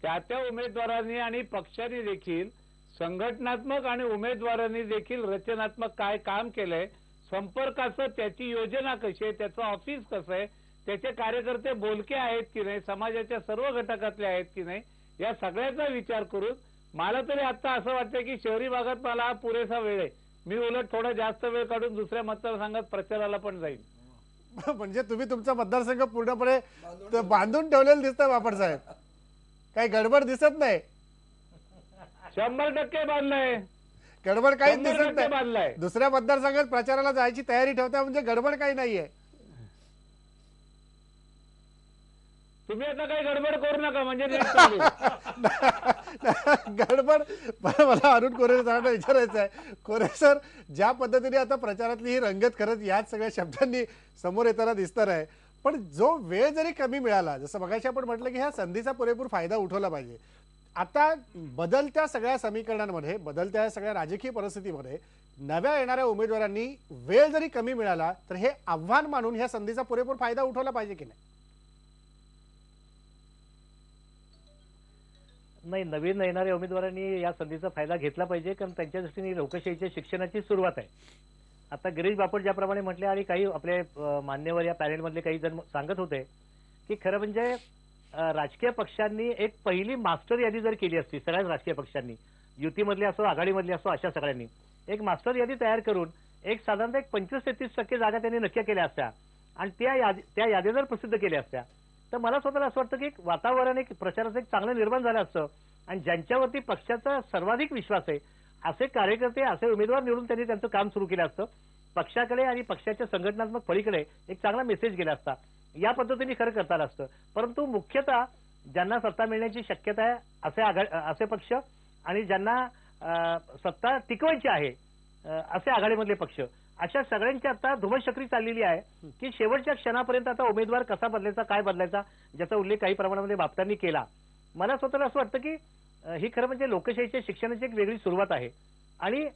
त्या उमेदवारांनी आणि पक्षांनी देखील संघटनात्मक आणि उमेदवारांनी देखील रचनात्मक काय काम केलंय, संपर्काचं त्याची योजना कशी आहे, त्याचं ऑफिस कसं आहे, त्याचे कार्यकर्ते बोलके आहेत की नाही, समाजाच्या सर्व घटकातले आहेत की नाही, या सगळ्याचा विचार करून मला तरी आता असं वाटतं की शहरी भागात मला हा पुरेसा वेळ आहे. मी उलट थोडा जास्त वेळ काढून दुसऱ्या मतदारसंघात प्रचाराला पण जाईल. म्हणजे तुम्ही तुमचा मतदारसंघ पूर्णपणे बांधून ठेवलेलं दिसतं बापट साहेब, काही गडबड दिसत नाही. 100% बांधलंय, गडबड काहीच दिसत 100% बांधलंय. नाही. दुसऱ्या मतदारसंघात प्रचाराला जायची तयारी ठेवता म्हणजे गडबड काही नाहीये. तुम्ही आता काही गडबड करू नका म्हणजे नीट चालू. गडबड मला अरुण कोरे सरांना विचारायचं आहे. कोरे सर, ज्या पद्धतीने आता प्रचारातली ही रंगत खरंच याच सगळ्या शब्दांनी समोर येताना दिसणार आहे, पण जो वेळ जरी कमी मिळाला, जसं मगाशी आपण म्हटलं की ह्या संधीचा पुरेपूर फायदा उठवला पाहिजे. आता बदलत्या सगळ्या समीकरणांमध्ये, बदलत्या सगळ्या राजकीय परिस्थितीमध्ये नव्या येणाऱ्या उमेदवारांनी वेळ जरी कमी मिळाला तर हे आव्हान मानून ह्या संधीचा पुरेपूर फायदा उठवला पाहिजे की नाही? नाही, नवीन येणाऱ्या उमेदवारांनी या संधीचा फायदा घेतला पाहिजे, कारण त्यांच्या दृष्टीने लोकशाहीच्या शिक्षणाची सुरुवात आहे. आता गिरीश बापट ज्याप्रमाणे म्हटले आणि काही आपले मान्यवर या पॅनेलमधले काही जण सांगत होते की खरं म्हणजे राजकीय पक्षांनी एक पहिली मास्टर यादी जर केली असती, सगळ्याच राजकीय पक्षांनी, युतीमधले असो आघाडीमधले असो, अशा सगळ्यांनी एक मास्टर यादी तयार करून एक साधारणतः 25-33% जागा त्यांनी नक्की केल्या असत्या आणि त्या याद्या जर प्रसिद्ध केल्या असत्या तर मला स्वतःला असं वाटतं की एक वातावरण, एक प्रचाराचं एक चांगलं निर्माण झालं असतं आणि ज्यांच्यावरती पक्षाचा सर्वाधिक विश्वास आहे असे कार्यकर्ते, असे उमेदवार निवडून त्यांनी त्यांचं काम सुरू केलं असतं. पक्षाकडे आणि पक्षाच्या संघटनात्मक फळीकडे एक चांगला मेसेज गेला असता. या पद्धतीने खरं करता आलं असतं. परंतु मुख्यतः ज्यांना सत्ता मिळण्याची शक्यता आहे असे पक्ष आणि ज्यांना सत्ता टिकवायची आहे असे आघाडीमधले पक्ष, अशा सगळ्यांची आता धुमश्चक्री चाललेली आहे की शेवटच्या क्षणापर्यंत आता उमेदवार कसा बदलायचा, काय बदलायचा, ज्याचा उल्लेख काही प्रमाणामध्ये बापटांनी केला. मला स्वतःला असं वाटतं की ही खरं म्हणजे लोकशाहीच्या शिक्षणाची एक वेगळी सुरुवात आहे आणि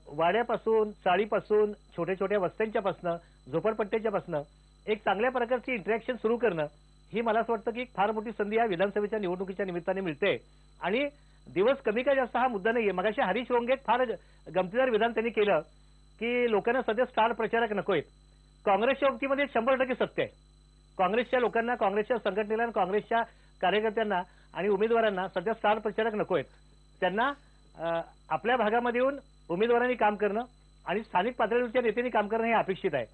वाड्यापासून, चाळीपासून, छोट्या छोट्या वस्त्यांच्यापासनं, झोपडपट्ट्याच्यापासनं एक चांगल्या प्रकारची इंटरॅक्शन सुरू करणं ही मला असं वाटतं की फार मोठी संधी या विधानसभेच्या निवडणुकीच्या निमित्ताने मिळते. आणि दिवस कमी का जास्त हा मुद्दा नाहीये. मगाशी हरीश रोंगे फार गमतीदार विधान त्यांनी केलं की लोकांना सध्या स्टार प्रचारक नकोयत. काँग्रेसच्या बाबतीमध्ये 100% सत्य आहे. काँग्रेसच्या लोकांना, काँग्रेसच्या संघटनेला, काँग्रेसच्या कार्यकर्त्यांना आणि उमेदवारांना सध्या स्टार प्रचारक नकोयत. त्यांना आपल्या भागामध्ये येऊन उमेदवारांनी काम करणं आणि स्थानिक पातळीवरच्या नेत्यांनी काम करणं हे अपेक्षित आहे.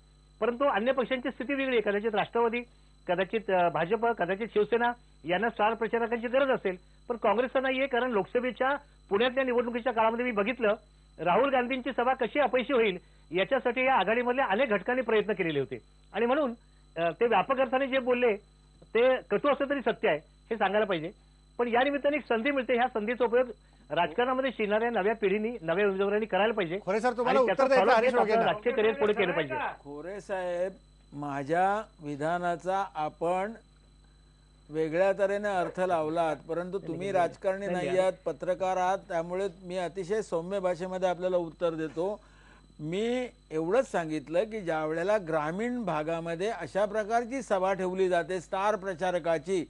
परंतु अन्य पक्षांची स्थिती वेगळी आहे. कदाचित राष्ट्रवादी, कदाचित भाजप, कदाचित शिवसेना यांना स्टार प्रचारकांची गरज असेल, पण काँग्रेसचा नाहीये. कारण लोकसभेच्या पुण्यातल्या निवडणुकीच्या काळामध्ये मी बघितलं राहुल गांधींची सभा कशी अपयशी होईल याच्यासाठी या आघाडीमधल्या अनेक घटकांनी प्रयत्न केलेले होते आणि म्हणून ते व्यापक अर्थाने जे बोलले ते कटू असलं तरी सत्य आहे हे सांगायला पाहिजे. पण या निमित्ताने एक संधी मिळते, ह्या संधीचा उपयोग राजकारणामध्ये शिरणाऱ्या नव्या पिढीने, नव्या उमेदवारांनी करायला पाहिजे. खोरे सर, तुम्हाला आणि उत्तर त्याचा द्यायचं follow हरीश घेत रोंगेंना. आपलं राजकीय करिअर पुढे केलं पाहिजे. खोरे साहेब, माझ्या विधानाचा आपण वेगळ्या तऱ्हेने अर्थ लावलात, परंतु तुम्ही राजकारणी नाही आहात, पत्रकार आहात, त्यामुळे मी अतिशय सौम्य भाषेमध्ये आपल्याला उत्तर देतो. मी एवढंच सांगितलं की ज्या वेळेला ग्रामीण भागामध्ये अशा प्रकारची सभा ठेवली जाते स्टार प्रचारकाची,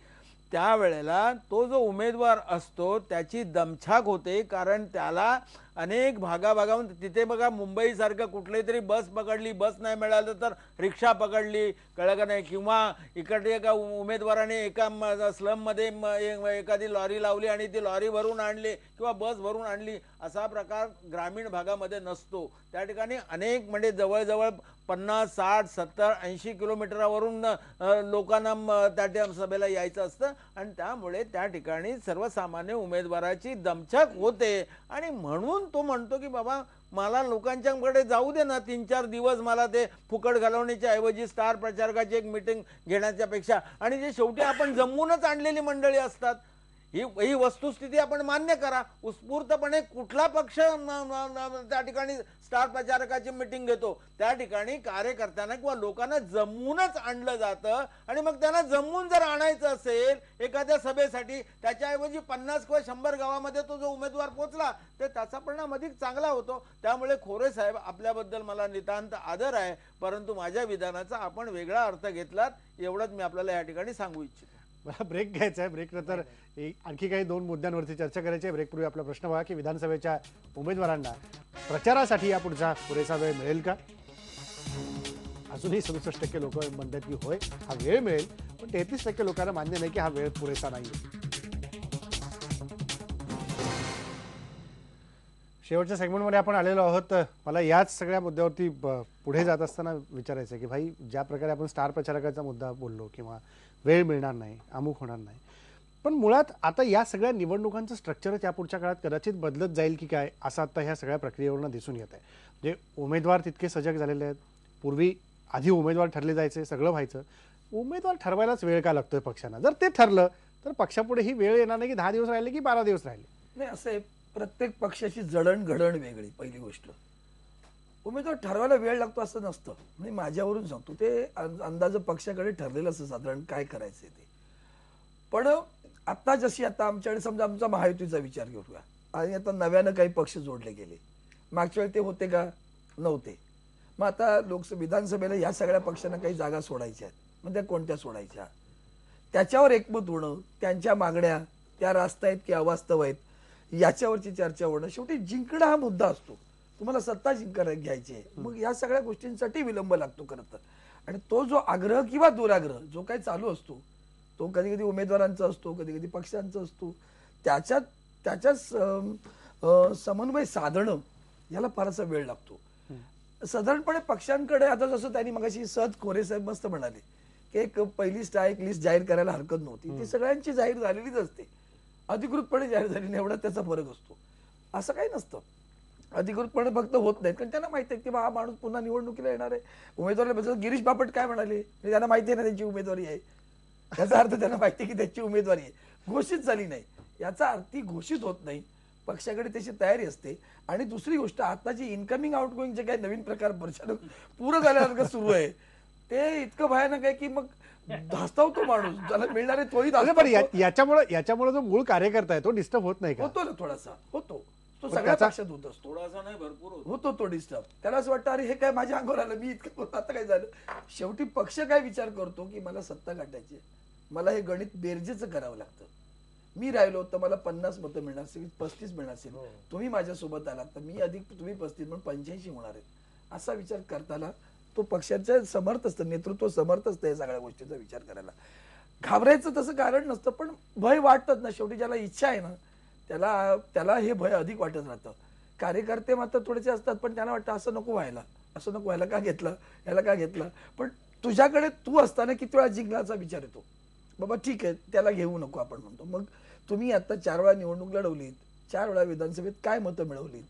त्यावेळेला तो जो उमेदवार असतो त्याची दमछाक होते. कारण त्याला अनेक भागाभागाहून, तिथे बघा मुंबईसारखं कुठली तरी बस पकडली, बस नाही मिळालं तर रिक्षा पकडली, कळलं का नाही, किंवा इकडे एका उमेदवाराने एका स्लममध्ये एखादी लॉरी लावली आणि ती लॉरी भरून आणली किंवा बस भरून आणली, असा प्रकार ग्रामीण भागामध्ये नसतो. त्या ठिकाणी अनेक म्हणजे जवळजवळ 50, 60, 70, 80 किलोमीटरवरून लोकांना त्या सभेला यायचं असतं आणि त्यामुळे त्या ठिकाणी सर्वसामान्य उमेदवाराची दमछाक होते आणि म्हणून तो म्हणतो की बाबा मला लोकांच्याकडे जाऊ दे ना 3-4 दिवस, मला ते फुकट घालवण्याच्या ऐवजी स्टार प्रचारकाची एक मीटिंग घेण्याच्या पेक्षा, आणि जे शेवटी आपण जमवूनच आणलेली मंडळी असतात, ही वस्तुस्थिती आपण मान्य करा. उत्स्फूर्तपणे कुठला पक्ष त्या ठिकाणी स्टार प्रचारकाची मिटिंग घेतो, त्या ठिकाणी कार्यकर्त्यांना किंवा लोकांना जमवूनच आणलं जातं आणि मग त्यांना जमवून जर आणायचं असेल एखाद्या सभेसाठी, त्याच्याऐवजी 50 किंवा 100 गावामध्ये तो जो उमेदवार पोहोचला तर त्याचा परिणाम अधिक चांगला होतो. त्यामुळे खोरे साहेब, आपल्याबद्दल मला नितांत आदर आहे, परंतु माझ्या विधानाचा आपण वेगळा अर्थ घेतलात, एवढंच मी आपल्याला या ठिकाणी सांगू इच्छितो. मला ब्रेक घ्यायचा आहे. ब्रेक नंतर आणखी काही 2 मुद्द्यांवरती चर्चा करायची आहे. ब्रेकपूर्वी आपला प्रश्न बघा की विधानसभेच्या उमेदवारांना प्रचारासाठी या पुढचा पुरेसा वेळ मिळेल का? अजूनही 67% लोक म्हणतात की होय, हा वेळ मिळेल, पण 33% लोकांना मान्य नाही की हा वेळ पुरेसा नाही. शेवटच्या सेगमेंटमध्ये आपण आलेलो आहोत. मला याच सगळ्या मुद्द्यावरती पुढे जात असताना विचारायचं आहे की भाई, ज्या प्रकारे आपण स्टार प्रचारकाचा मुद्दा बोललो किंवा वेळ मिळणार नाही, अमुक होणार नाही, पण मुळात आता या सगळ्या निवडणुकांचं स्ट्रक्चरच या पुढच्या काळात कदाचित बदलत जाईल की काय, असं आता ह्या सगळ्या प्रक्रियेवरून दिसून येत आहे. म्हणजे उमेदवार तितके सजग झालेले आहेत. पूर्वी आधी उमेदवार ठरले जायचे, सगळं व्हायचं. उमेदवार ठरवायलाच वेळ का लागतोय पक्षांना? जर ते ठरलं तर पक्षापुढे ही वेळ येणार नाही की 10 दिवस राहिले की 12 दिवस राहिले. नाही, असं आहे, प्रत्येक पक्षाची जडणघडण वेगळी. पहिली गोष्ट, उमेदवार ठरवायला वेळ लागतो असं नसतं. म्हणजे माझ्यावरून सांगतो, ते अंदाज पक्षाकडे ठरलेलं असतं साधारण काय करायचंय ते. पण आता जशी आता आमच्याकडे समजा आमचा महायुतीचा विचार घेऊया आणि आता नव्यानं काही पक्ष जोडले गेले. मागच्या वेळी ते होते का? नव्हते. मग आता विधानसभेला या सगळ्या पक्षांना काही जागा सोडायच्या आहेत. मग त्या कोणत्या सोडायच्या? त्याच्यावर एकमत होणं, त्यांच्या मागण्या त्या रास्त आहेत की अवास्तव आहेत याच्यावरची चर्चा होणं. शेवटी जिंकणं हा मुद्दा असतो. तुम्हाला सत्ता घ्यायची आहे, मग या सगळ्या गोष्टींसाठी विलंब लागतो खरं तर. आणि तो जो आग्रह किंवा दुराग्रह जो काही चालू असतो, तो कधी कधी उमेदवारांचा असतो, कधी कधी पक्षांचा असतो. त्याच्यात समन्वय साधणं याला फारसा वेळ लागतो. साधारणपणे पक्षांकडे आता जसं त्यांनी मगाशी खोरे साहेब मस्त म्हणाले की एक पहिली स्ट्राईक लिस्ट जाहीर करायला हरकत नव्हती. ती सगळ्यांची जाहीर झालेलीच असते, अधिकृतपणे जाहीर झाली नाही, एवढा त्याचा फरक असतो. असं काही नसतं. अधिकृतपणे फक्त होत नाहीत, कारण त्यांना माहिती आहे की हा माणूस पुन्हा निवडणुकीला येणार आहे. उमेदवाराला गिरीश बापट काय म्हणाले, त्यांना माहिती आहे ना त्यांची उमेदवारी आहे. याचा अर्थ त्यांना माहिती आहे की त्याची उमेदवारी आहे, घोषित झाली नाही. याचा अर्थ ती घोषित होत नाही, पक्षाकडे त्याची तयारी असते. आणि दुसरी गोष्ट, आताची इनकमिंग आउटगोईंग जे काही नवीन प्रकार प्रचार पूर्ण झाल्यासारखं सुरू आहे, ते इतकं भयानक आहे की मग धास्तावतो माणूस, ज्याला मिळणारे तोही याच्यामुळे जो मूळ कार्यकर्ता आहे तो डिस्टर्ब होत नाही का? होतो ना, थोडासा होतो. तो सगळ्या पक्षात होत असतो. थोडासा नाही, भरपूर होतो तो डिस्टर्ब. त्याला असं वाटतं अरे हे काय माझ्या अंगावर आलं, मी इतकं आता काय झालं. शेवटी पक्ष काय विचार करतो की मला सत्ता गाठायची, मला हे गणित बेरजेचं करावं लागतं. मी राहिलो तर मला 50 मतं मिळणार असेल, 35 मिळणार असेल. तुम्ही माझ्यासोबत आलात तर मी अधिक, तुम्ही 35 म्हणून 85 होणार आहेत. असा विचार करताना तो पक्षाच्या समर्थ असतं, नेतृत्व समर्थ असतं या सगळ्या गोष्टीचा विचार करायला. घाबरायचं तसं कारण नसतं, पण भय वाटतात ना. शेवटी ज्याला इच्छा आहे ना त्याला हे भय अधिक वाटत राहतं. कार्यकर्ते मात्र थोडेसे असतात, पण त्यांना वाटतं असं नको व्हायला, असं नको व्हायला, का घेतलं याला, का घेतलं. पण तुझ्याकडे तू असताना किती वेळा जिंकण्याचा विचार येतो. बाबा ठीक आहे, त्याला घेऊ नको आपण म्हणतो. मग तुम्ही आता 4 वेळा निवडणूक लढवलीत, 4 वेळा विधानसभेत काय मतं मिळवलीत?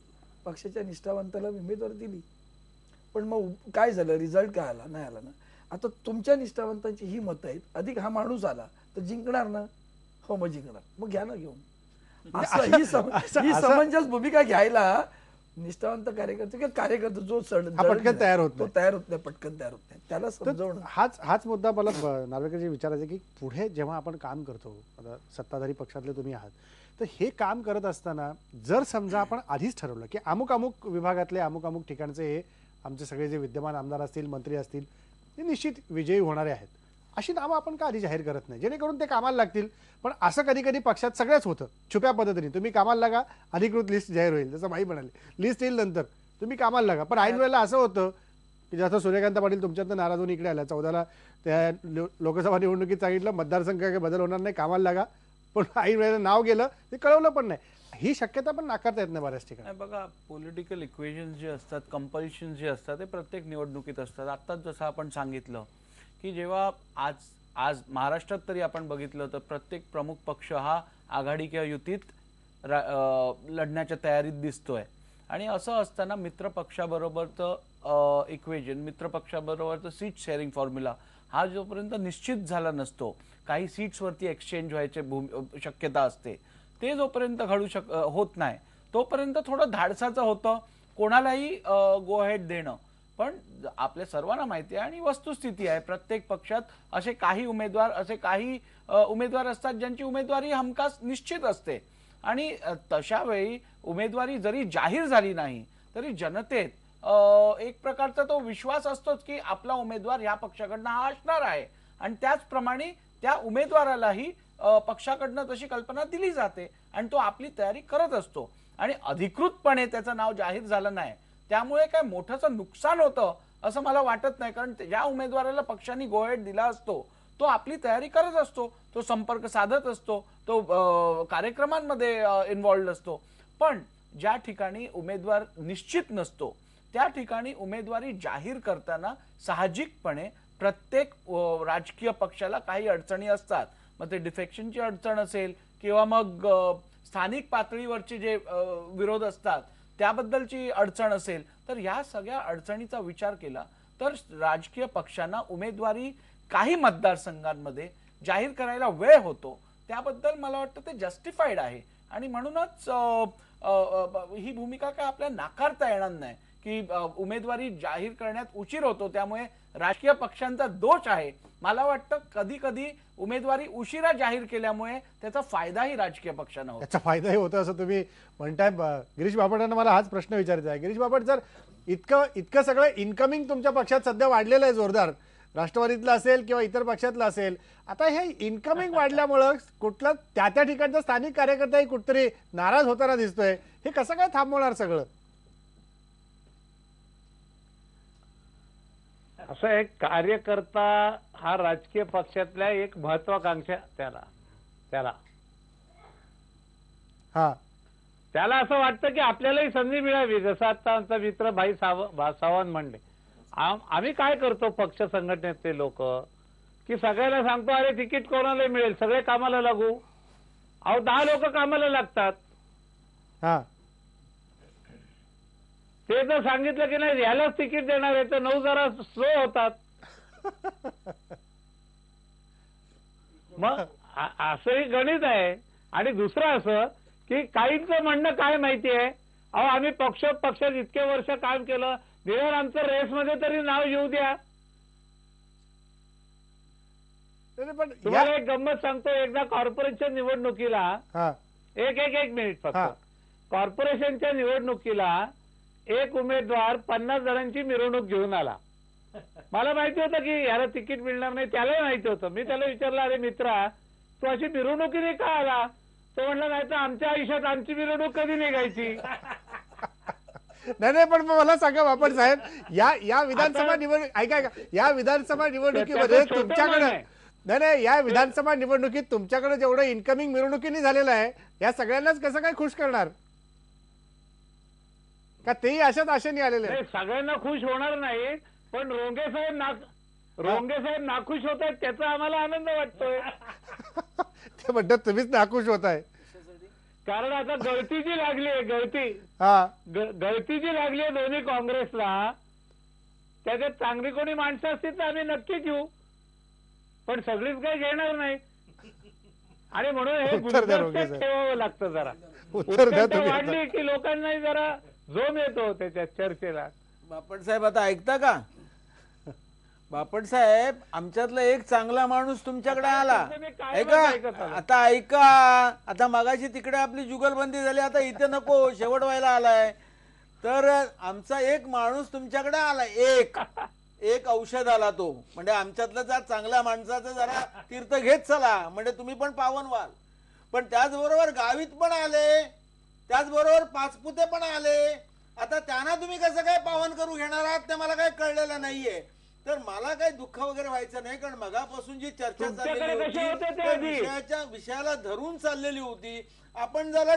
पक्षाच्या निष्ठावंताला उमेदवार दिली, पण मग काय झालं, रिझल्ट काय आला? नाही आला ना. आता तुमच्या निष्ठावंतांची ही मतं आहेत, अधिक हा माणूस आला तर जिंकणार ना? हो, मग जिंकणार, मग घ्या ना घेऊन. ही समंजस भूमिका घ्यायला निष्ठावंत कार्यकर्ते किंवा कार्यकर्ते जो पटकन तयार होत तो तयार होत नाही, पटकन तयार होत नाही. त्याला समजावणं. हाच मुद्दा मला नार्वेकरजी विचारायचा की पुढे जेव्हा आपण काम करतो, आता सत्ताधारी पक्षातले तुम्ही आहात, तर हे काम करत असताना जर समजा आपण आधीच ठरवलं की अमुक अमुक विभागातले अमुक अमुक ठिकाणचे हे आमचे सगळे जे विद्यमान आमदार असतील, मंत्री असतील, ते निश्चित विजयी होणारे आहेत, अशी नावं आपण का आधी जाहीर करत नाही, जेणेकरून ते कामाला लागतील. पण असं कधी कधी पक्षात सगळ्याच होतं छुप्या पद्धतीने. तुम्ही कामाला लागा, अधिकृत लिस्ट जाहीर होईल, जसं माही म्हणाले लिस्ट येईल नंतर, तुम्ही कामाला लागा. पण ऐन वेळेला असं होतं की जसं सूर्यकांत पाटील तुमच्यात नाराज होऊन इकडे आल्या, 14ला त्या लोकसभा निवडणुकीत सांगितलं मतदारसंघ काही बदल होणार नाही, कामाला लागा, पण ऐन वेळेला नाव गेलं, ते कळवलं पण नाही. ही शक्यता पण नाकारता येत नाही बऱ्याच ठिकाणी. नाही बघा, पॉलिटिकल इक्वेशन जे असतात, कंपल्शन जे असतात, ते प्रत्येक निवडणुकीत असतात. आत्ताच जसं आपण सांगितलं की जेव्हा आज महाराष्ट्रात तरी आपण बघितलं तर प्रत्येक प्रमुख पक्ष हा आघाडी किंवा युतीत लढण्याच्या तयारीत दिसतोय. आणि असं असताना मित्र पक्षाबरोबरचं इक्वेजन, मित्र पक्षाबरोबरचं सीट शेअरिंग फॉर्म्युला हा जोपर्यंत निश्चित झाला नसतो, काही सीट्सवरती एक्सचेंज व्हायचे शक्यता असते, ते जोपर्यंत होत नाही तोपर्यंत थोडं धाडसाचं होतं कोणालाही गो हेड देणं. पण आपल्या सर्वांना माहिती आहे आणि वस्तुस्थिती आहे, प्रत्येक पक्षात असे काही उमेदवार असतात ज्यांची उमेदवारी हमखास निश्चित असते. आणि तशा वेळी उमेदवारी जरी जाहीर झाली नाही तरी जनतेत एक प्रकारचा तो विश्वास असतोच की आपला उमेदवार ह्या पक्षाकडनं हा असणार आहे. आणि त्याचप्रमाणे त्या उमेदवारालाही पक्षाकडनं तशी कल्पना दिली जाते आणि तो आपली तयारी करत असतो. आणि अधिकृतपणे त्याचं नाव जाहीर झालं नाही त्यामुळे काय मोठंसं नुकसान होतं असं मला वाटत नाही. कारण ज्या उमेदवाराला पक्षाने गो हेड दिला असतो तो आपली तयारी करत असतो, तो संपर्क साधत असतो, तो कार्यक्रमांमध्ये इन्व्हॉल्ड असतो. पण ज्या ठिकाणी उमेदवार निश्चित नसतो त्या ठिकाणी उमेदवारी जाहीर करताना साहजिकपणे प्रत्येक राजकीय पक्षाला काही अडचणी असतात. मग ते डिफेक्शनची अडचण असेल किंवा मग स्थानिक पातळीवरचे जे विरोध असतात त्याबद्दलची अडचण असेल, तर या सगळ्या अडचणीचा विचार केला तर राजकीय पक्षांना उमेदवारी काही मतदारसंघांमध्ये जाहीर करायला वेळ होतो. त्याबद्दल मला वाटतं ते जस्टिफाईड आहे आणि म्हणूनच ही भूमिका काय आपल्याला नाकारता येणार नाही की उमेदवारी जाहीर करण्यात उशीर होतो त्यामुळे राजकीय पक्षांचा दोष आहे. मला वाटतं कधी कधी उमेदवारी उशिरा जाहीर केल्यामुळे त्याचा फायदाही राजकीय पक्षांना होतो. त्याचा फायदाही होतो असं तुम्ही म्हणताय. गिरीश बापटांना मला हाच प्रश्न विचारायचा आहे. गिरीश बापट, जर इतकं सगळं इन्कमिंग तुमच्या पक्षात सध्या वाढलेलं आहे जोरदार, राष्ट्रवादीतलं असेल किंवा इतर पक्षातलं असेल, आता हे इन्कमिंग वाढल्यामुळं कुठलं त्या ठिकाणचा स्थानिक कार्यकर्ताही कुठतरी नाराज होताना दिसतोय, हे कसं काय थांबवणार सगळं? असं एक कार्यकर्ता हा राजकीय पक्षातल्या एक महत्वाकांक्षा त्याला असं वाटतं की आपल्यालाही संधी मिळावी. जसं आता आमचा मित्र भाई सावंत म्हणले, आम्ही काय करतो पक्ष संघटनेतले लोक की सगळ्याला सांगतो अरे तिकीट कोणाला मिळेल, सगळे कामाला लागू. 10 लोक कामाला लागतात. ते जर सांगितलं की नाही यालाच तिकीट देणार आहे तर 9 जरा स्लो होतात. मग असंही गणित आहे. आणि दुसरं असं की काहींचं म्हणणं काय माहितीये, आम्ही पक्षात इतके वर्ष काम केलं, निदान आमचं रेसमध्ये तरी नाव येऊ द्या. पण तुम्हाला एक गंमत सांगतो, एकदा कॉर्पोरेशनच्या निवडणुकीला एक मिनिट फक्त, कॉर्पोरेशनच्या निवडणुकीला एक उमेदवार 50 जणांची मिरवणूक घेऊन आला. मला माहिती होतं की याला तिकीट मिळणार नाही, त्यालाही माहिती होतं. मी त्याला विचारलं, अरे मित्रा तू अशी मिरवणुकीने का आला? तो म्हणला नाही तर आमच्या आयुष्यात आमची मिरवणूक कधी निघायची. नाही पण मला सांगा बापट साहेब, या विधानसभा निवडणूक ऐका या विधानसभा निवडणुकीमध्ये तुमच्याकडे नाही या विधानसभा निवडणुकीत तुमच्याकडे जेवढं इन्कमिंग मिरवणुकीने झालेलं आहे या सगळ्यांनाच कसं काय खुश करणार? का तेही अशाच आशेने आलेले? सगळ्यांना खुश होणार नाही, पण रोंगे साहेब नाखुश होत आहेत त्याचा आम्हाला आनंद वाटतोय. ते म्हणतात तुम्हीच नाखुश होताय. कारण आता गळती जी लागली आहे, गळती जी लागली आहे दोन्ही काँग्रेसला, त्याच्यात चांगली कोणी माणसं असतील तर आम्ही नक्की घेऊ, पण सगळीच काही घेणार नाही. आणि म्हणून हे गुंतवणूक ठेवावं लागतं. जरा उत्तर वाढली की लोकांनाही जरा जोम येतो त्याच्यात चर्चेला. बापट साहेब आता ऐकता का? बापट साहेब, आमच्यातला एक चांगला माणूस तुमच्याकडे आला. ऐका आता, ऐका आता, मगाशी तिकडे आपली जुगलबंदी झाली, आता इथे नको, शेवट व्हायला आलाय. तर आमचा एक माणूस तुमच्याकडे आला, एक औषध आला तो, म्हणजे आमच्यातलं जर चांगल्या माणसाचं जरा तीर्थ घेत चला, म्हणजे तुम्ही पण पावन व्हाल. पण त्याचबरोबर गावीत पण आले, त्याचबरोबर पाचपुते पण आले. आता त्यांना तुम्ही कसं काय पावन करू घेणार आहात ते मला काही कळलेलं नाहीये. तर मला काही दुःख वगैरे व्हायचं नाही, कारण मगापासून जी चर्चा चाललेली होती विषयाला धरून चाललेली होती. आपण जरा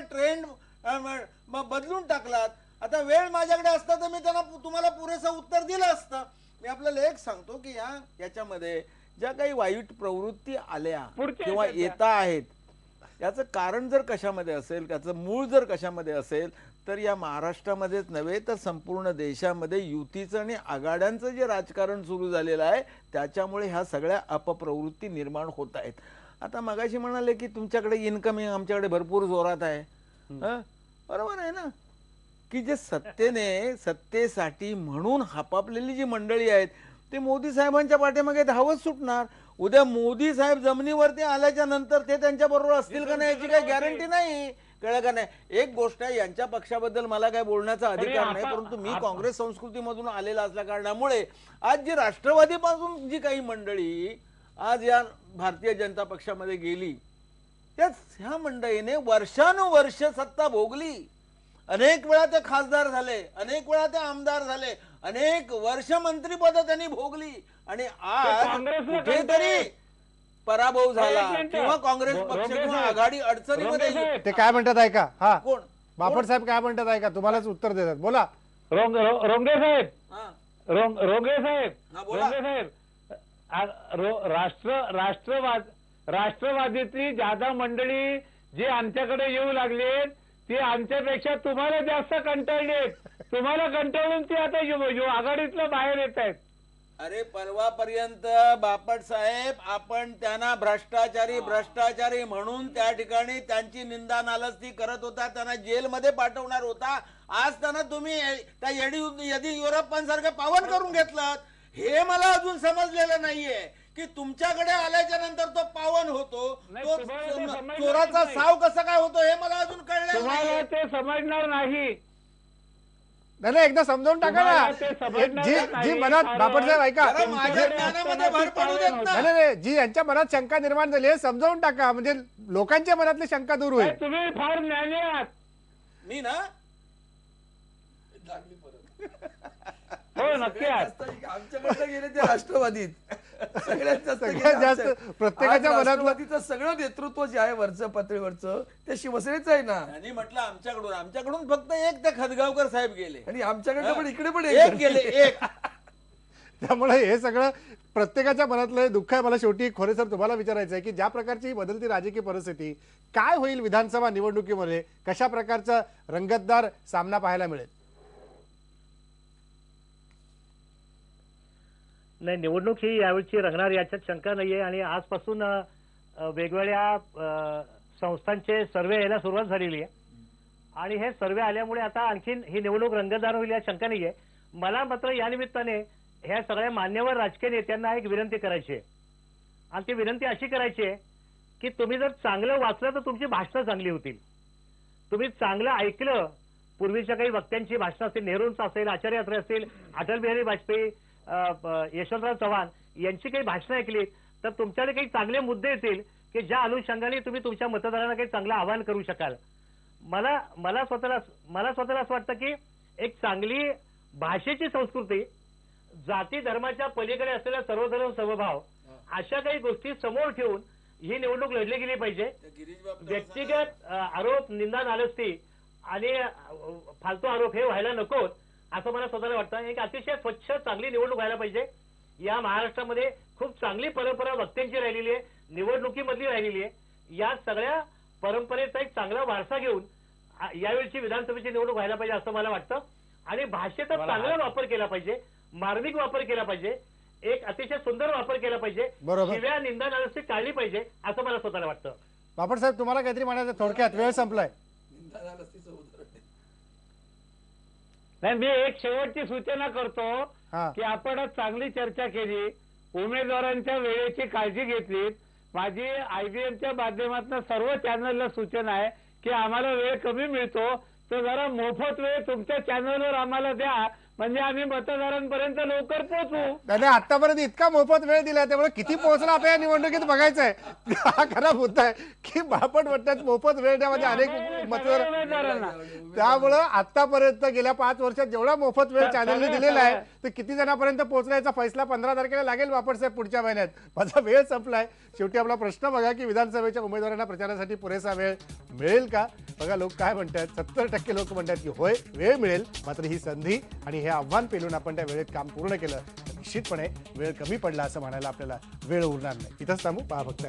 मग बदलून टाकलात. आता वेळ माझ्याकडे असता तर मी त्यांना तुम्हाला पुरेसं उत्तर दिलं असतं. मी आपल्याला एक सांगतो की याच्यामध्ये ज्या काही वाईट प्रवृत्ती आल्या किंवा येता आहेत, याचं कारण जर कशामध्ये असेल, त्याचं मूळ जर कशामध्ये असेल, तर या महाराष्ट्रामध्येच नव्हे तर संपूर्ण देशामध्ये युतीचं आणि आघाड्यांचं जे राजकारण सुरू झालेलं आहे त्याच्यामुळे ह्या सगळ्या अपप्रवृत्ती निर्माण होत आहेत. आता मगाशी म्हणाले की तुमच्याकडे इन्कमिंग आमच्याकडे भरपूर जोरात आहे. बरोबर आहे ना, की जे सत्तेसाठी म्हणून हापापलेली जी मंडळी आहेत ते मोदी साहेबांच्या पाठीमागे धावत सुटणार. उद्या मोदी साहेब जमिनीवरती आल्याच्या नंतर ते त्यांच्या बरोबर असतील का नाही याची काही गॅरंटी नाही. कळलं का नाही. एक गोष्ट आहे, यांच्या पक्षाबद्दल मला काय बोलण्याचा अधिकार नाही, परंतु मी काँग्रेस संस्कृतीमधून आलेला असल्या कारणामुळे आज जी राष्ट्रवादीपासून जी काही मंडळी आज या भारतीय जनता पक्षामध्ये गेली, ह्या मंडळीने वर्षानुवर्ष सत्ता भोगली. अनेक वेळा ते खासदार झाले, अनेक वेळा ते आमदार झाले, अनेक वर्ष मंत्रीपद त्यांनी भोगली आणि आज कुठेतरी पराभव झाला किंवा काँग्रेस पक्ष किंवा आघाडी अडचणीमध्ये. ते काय म्हणतात ऐका. हा, कोण बापट साहेब काय म्हणतात ऐका, तुम्हालाच उत्तर देतात. बोला. रोंगे साहेब, हा, रोंगे साहेब, हा, बोला. रोंगे साहेब, राष्ट्रवादीतली जादा मंडळी जी आमच्याकडे येऊ लागली ती आमच्यापेक्षा तुम्हाला जास्त कंटाळलीत. तुम्हाला कंटाळून ती आता आघाडीतलं बाहेर येत आहेत. अरे परवापर्यंत बापट साहेब आपण त्यांना भ्रष्टाचारी म्हणून त्या ठिकाणी त्यांची निंदा नालस्ती करत होता, त्यांना जेलमध्ये पाठवणार होता. आज त्यांना तुम्ही त्या येडियुरप्पांसारखं पावन करून घेतलं. हे मला अजून समजलेलं नाहीये की तुमच्याकडे आल्याच्या नंतर तो पावन होतो, तो चोराचा साव कसा काय होतो हे मला अजून कळलं तुम्हाला नाही. ते समजणार नाही. नाही एकदा समजावून टाका ना. जी मनात, बापट साहेब ऐका, जरा माझ्या ज्ञानामध्ये भर पडू देत ना. नाही, जी यांच्या मनात शंका निर्माण झाली आहे समजावून टाका, म्हणजे लोकांच्या मनातली शंका दूर होईल. तुम्ही फार ज्ञानी आहात. मी ना हो नक्की आहात. आमच्याकडे गेले ते राष्ट्रवादीत सगळ्यात जास्त गेले सगळ्यात जास्त आमच्या- प्रत्येकाच्या आज मनातलं- राष्ट्रवादीचं सगळं नेतृत्व जे आहे वरचं पातळीवरचं ते शिवसेनेचं आहे ना. त्यांनी म्हटलं आमच्याकडून फक्त एक ते खदगावकर साहेब गेले आणि आमच्याकडे पण इकडे पण एक गेले एक. त्यामुळे हे सगळं प्रत्येकाच्या मनातलं दुःख आहे. मला शेवटी खोरे सर तुम्हाला विचारायचं आहे की ज्या प्रकारची ही बदलती राजकीय परिस्थिती काय होईल विधानसभा निवडणुकीमध्ये, कशा प्रकारचा रंगतदार सामना पाहायला मिळेल? नाही, निवडणूक ही यावेळची रंगणार याच्यात शंका नाहीये. आणि आजपासून वेगवेगळ्या संस्थांचे सर्वे यायला सुरुवात झालेली आहे आणि हे सर्वे आल्यामुळे आता आणखीन ही निवडणूक रंगतदार होईल यात शंका नाहीये. मला मात्र या निमित्ताने ह्या सगळ्या मान्यवर राजकीय नेत्यांना एक विनंती करायची आहे आणि ती विनंती अशी करायची आहे की तुम्ही जर चांगलं वाचलं तर तुमची भाषणं चांगली होतील. तुम्ही चांगलं ऐकलं, पूर्वीच्या काही वक्त्यांची भाषणं असतील, नेहरूंचं असेल, आचार्य अत्रे असतील, अटल बिहारी वाजपेयी, यशवंतराव चव्हाण यांची काही भाषणं ऐकली तर तुमच्याकडे काही चांगले मुद्दे येतील की ज्या अनुषंगाने तुम्ही तुमच्या मतदारांना काही चांगलं आवाहन करू शकाल. मला स्वतःला असं वाटतं की एक चांगली भाषेची संस्कृती, जाती धर्माच्या पलीकडे असलेला सर्वधर्म समभाव अशा काही गोष्टी समोर ठेवून ही निवडणूक लढली गेली पाहिजे. व्यक्तिगत आरोप, निंदा नालस्ती आणि फालतू आरोप हे व्हायला नकोत असं मला स्वतःला वाटतं. एक अतिशय स्वच्छ चांगली निवडणूक व्हायला पाहिजे. या महाराष्ट्रामध्ये खूप चांगली परंपरा वक्त्यांची राहिलेली आहे, निवडणुकीमधली राहिलेली आहे. या सगळ्या परंपरेचा एक चांगला वारसा घेऊन यावेळची विधानसभेची निवडणूक व्हायला पाहिजे असं मला वाटतं. आणि भाषेचा चांगला वापर केला पाहिजे, मार्मिक वापर केला पाहिजे, एक अतिशय सुंदर वापर केला पाहिजे, बरोबर. शिव्या निंदा नालस्ती टाळली पाहिजे असं मला स्वतःला वाटतं. बापट साहेब तुम्हाला काहीतरी म्हणायचं थोडक्यात, वेळ संपलाय. नाही, मी एक शेवटची सूचना करतो हा. की आपण आज चांगली चर्चा केली, उमेदवारांच्या वेळेची काळजी घेतली. माझी IBMच्या माध्यमातून सर्व चॅनलला सूचना आहे की आम्हाला वेळ कमी मिळतो तर जरा मोफत वेळ तुमच्या चॅनलवर आम्हाला द्या, म्हणजे आम्ही मतदारांपर्यंत लवकर पोहोचू. त्याने आतापर्यंत इतका मोफत वेळ दिला, त्यामुळे किती पोहोचला आता या निवडणुकीत बघायचं आहे. हा खरा मुद्दा आहे की बापट वाटतात मोफत वेळ द्यामध्ये अनेक मतदार. त्यामुळं आतापर्यंत गेल्या 5 वर्षात जेवढा मोफत वेळ चॅनलने दिलेला आहे तर किती जणांपर्यंत पोहोचण्याचा फैसला 15 तारखेला लागेल बापट साहेब पुढच्या महिन्यात. माझा वेळ संपलाय. शेवटी आपला प्रश्न बघा की विधानसभेच्या उमेदवारांना प्रचारासाठी पुरेसा वेळ मिळेल का? बघा लोक काय म्हणतात. 70% लोक म्हणतात की होय वेळ मिळेल, मात्र ही संधी आणि हे आव्हान पेलून आपण त्या वेळेत काम पूर्ण केलं तर निश्चितपणे वेळ कमी पडला असं म्हणायला आपल्याला वेळ उरणार नाही. इथंच थांबू. पहा फक्त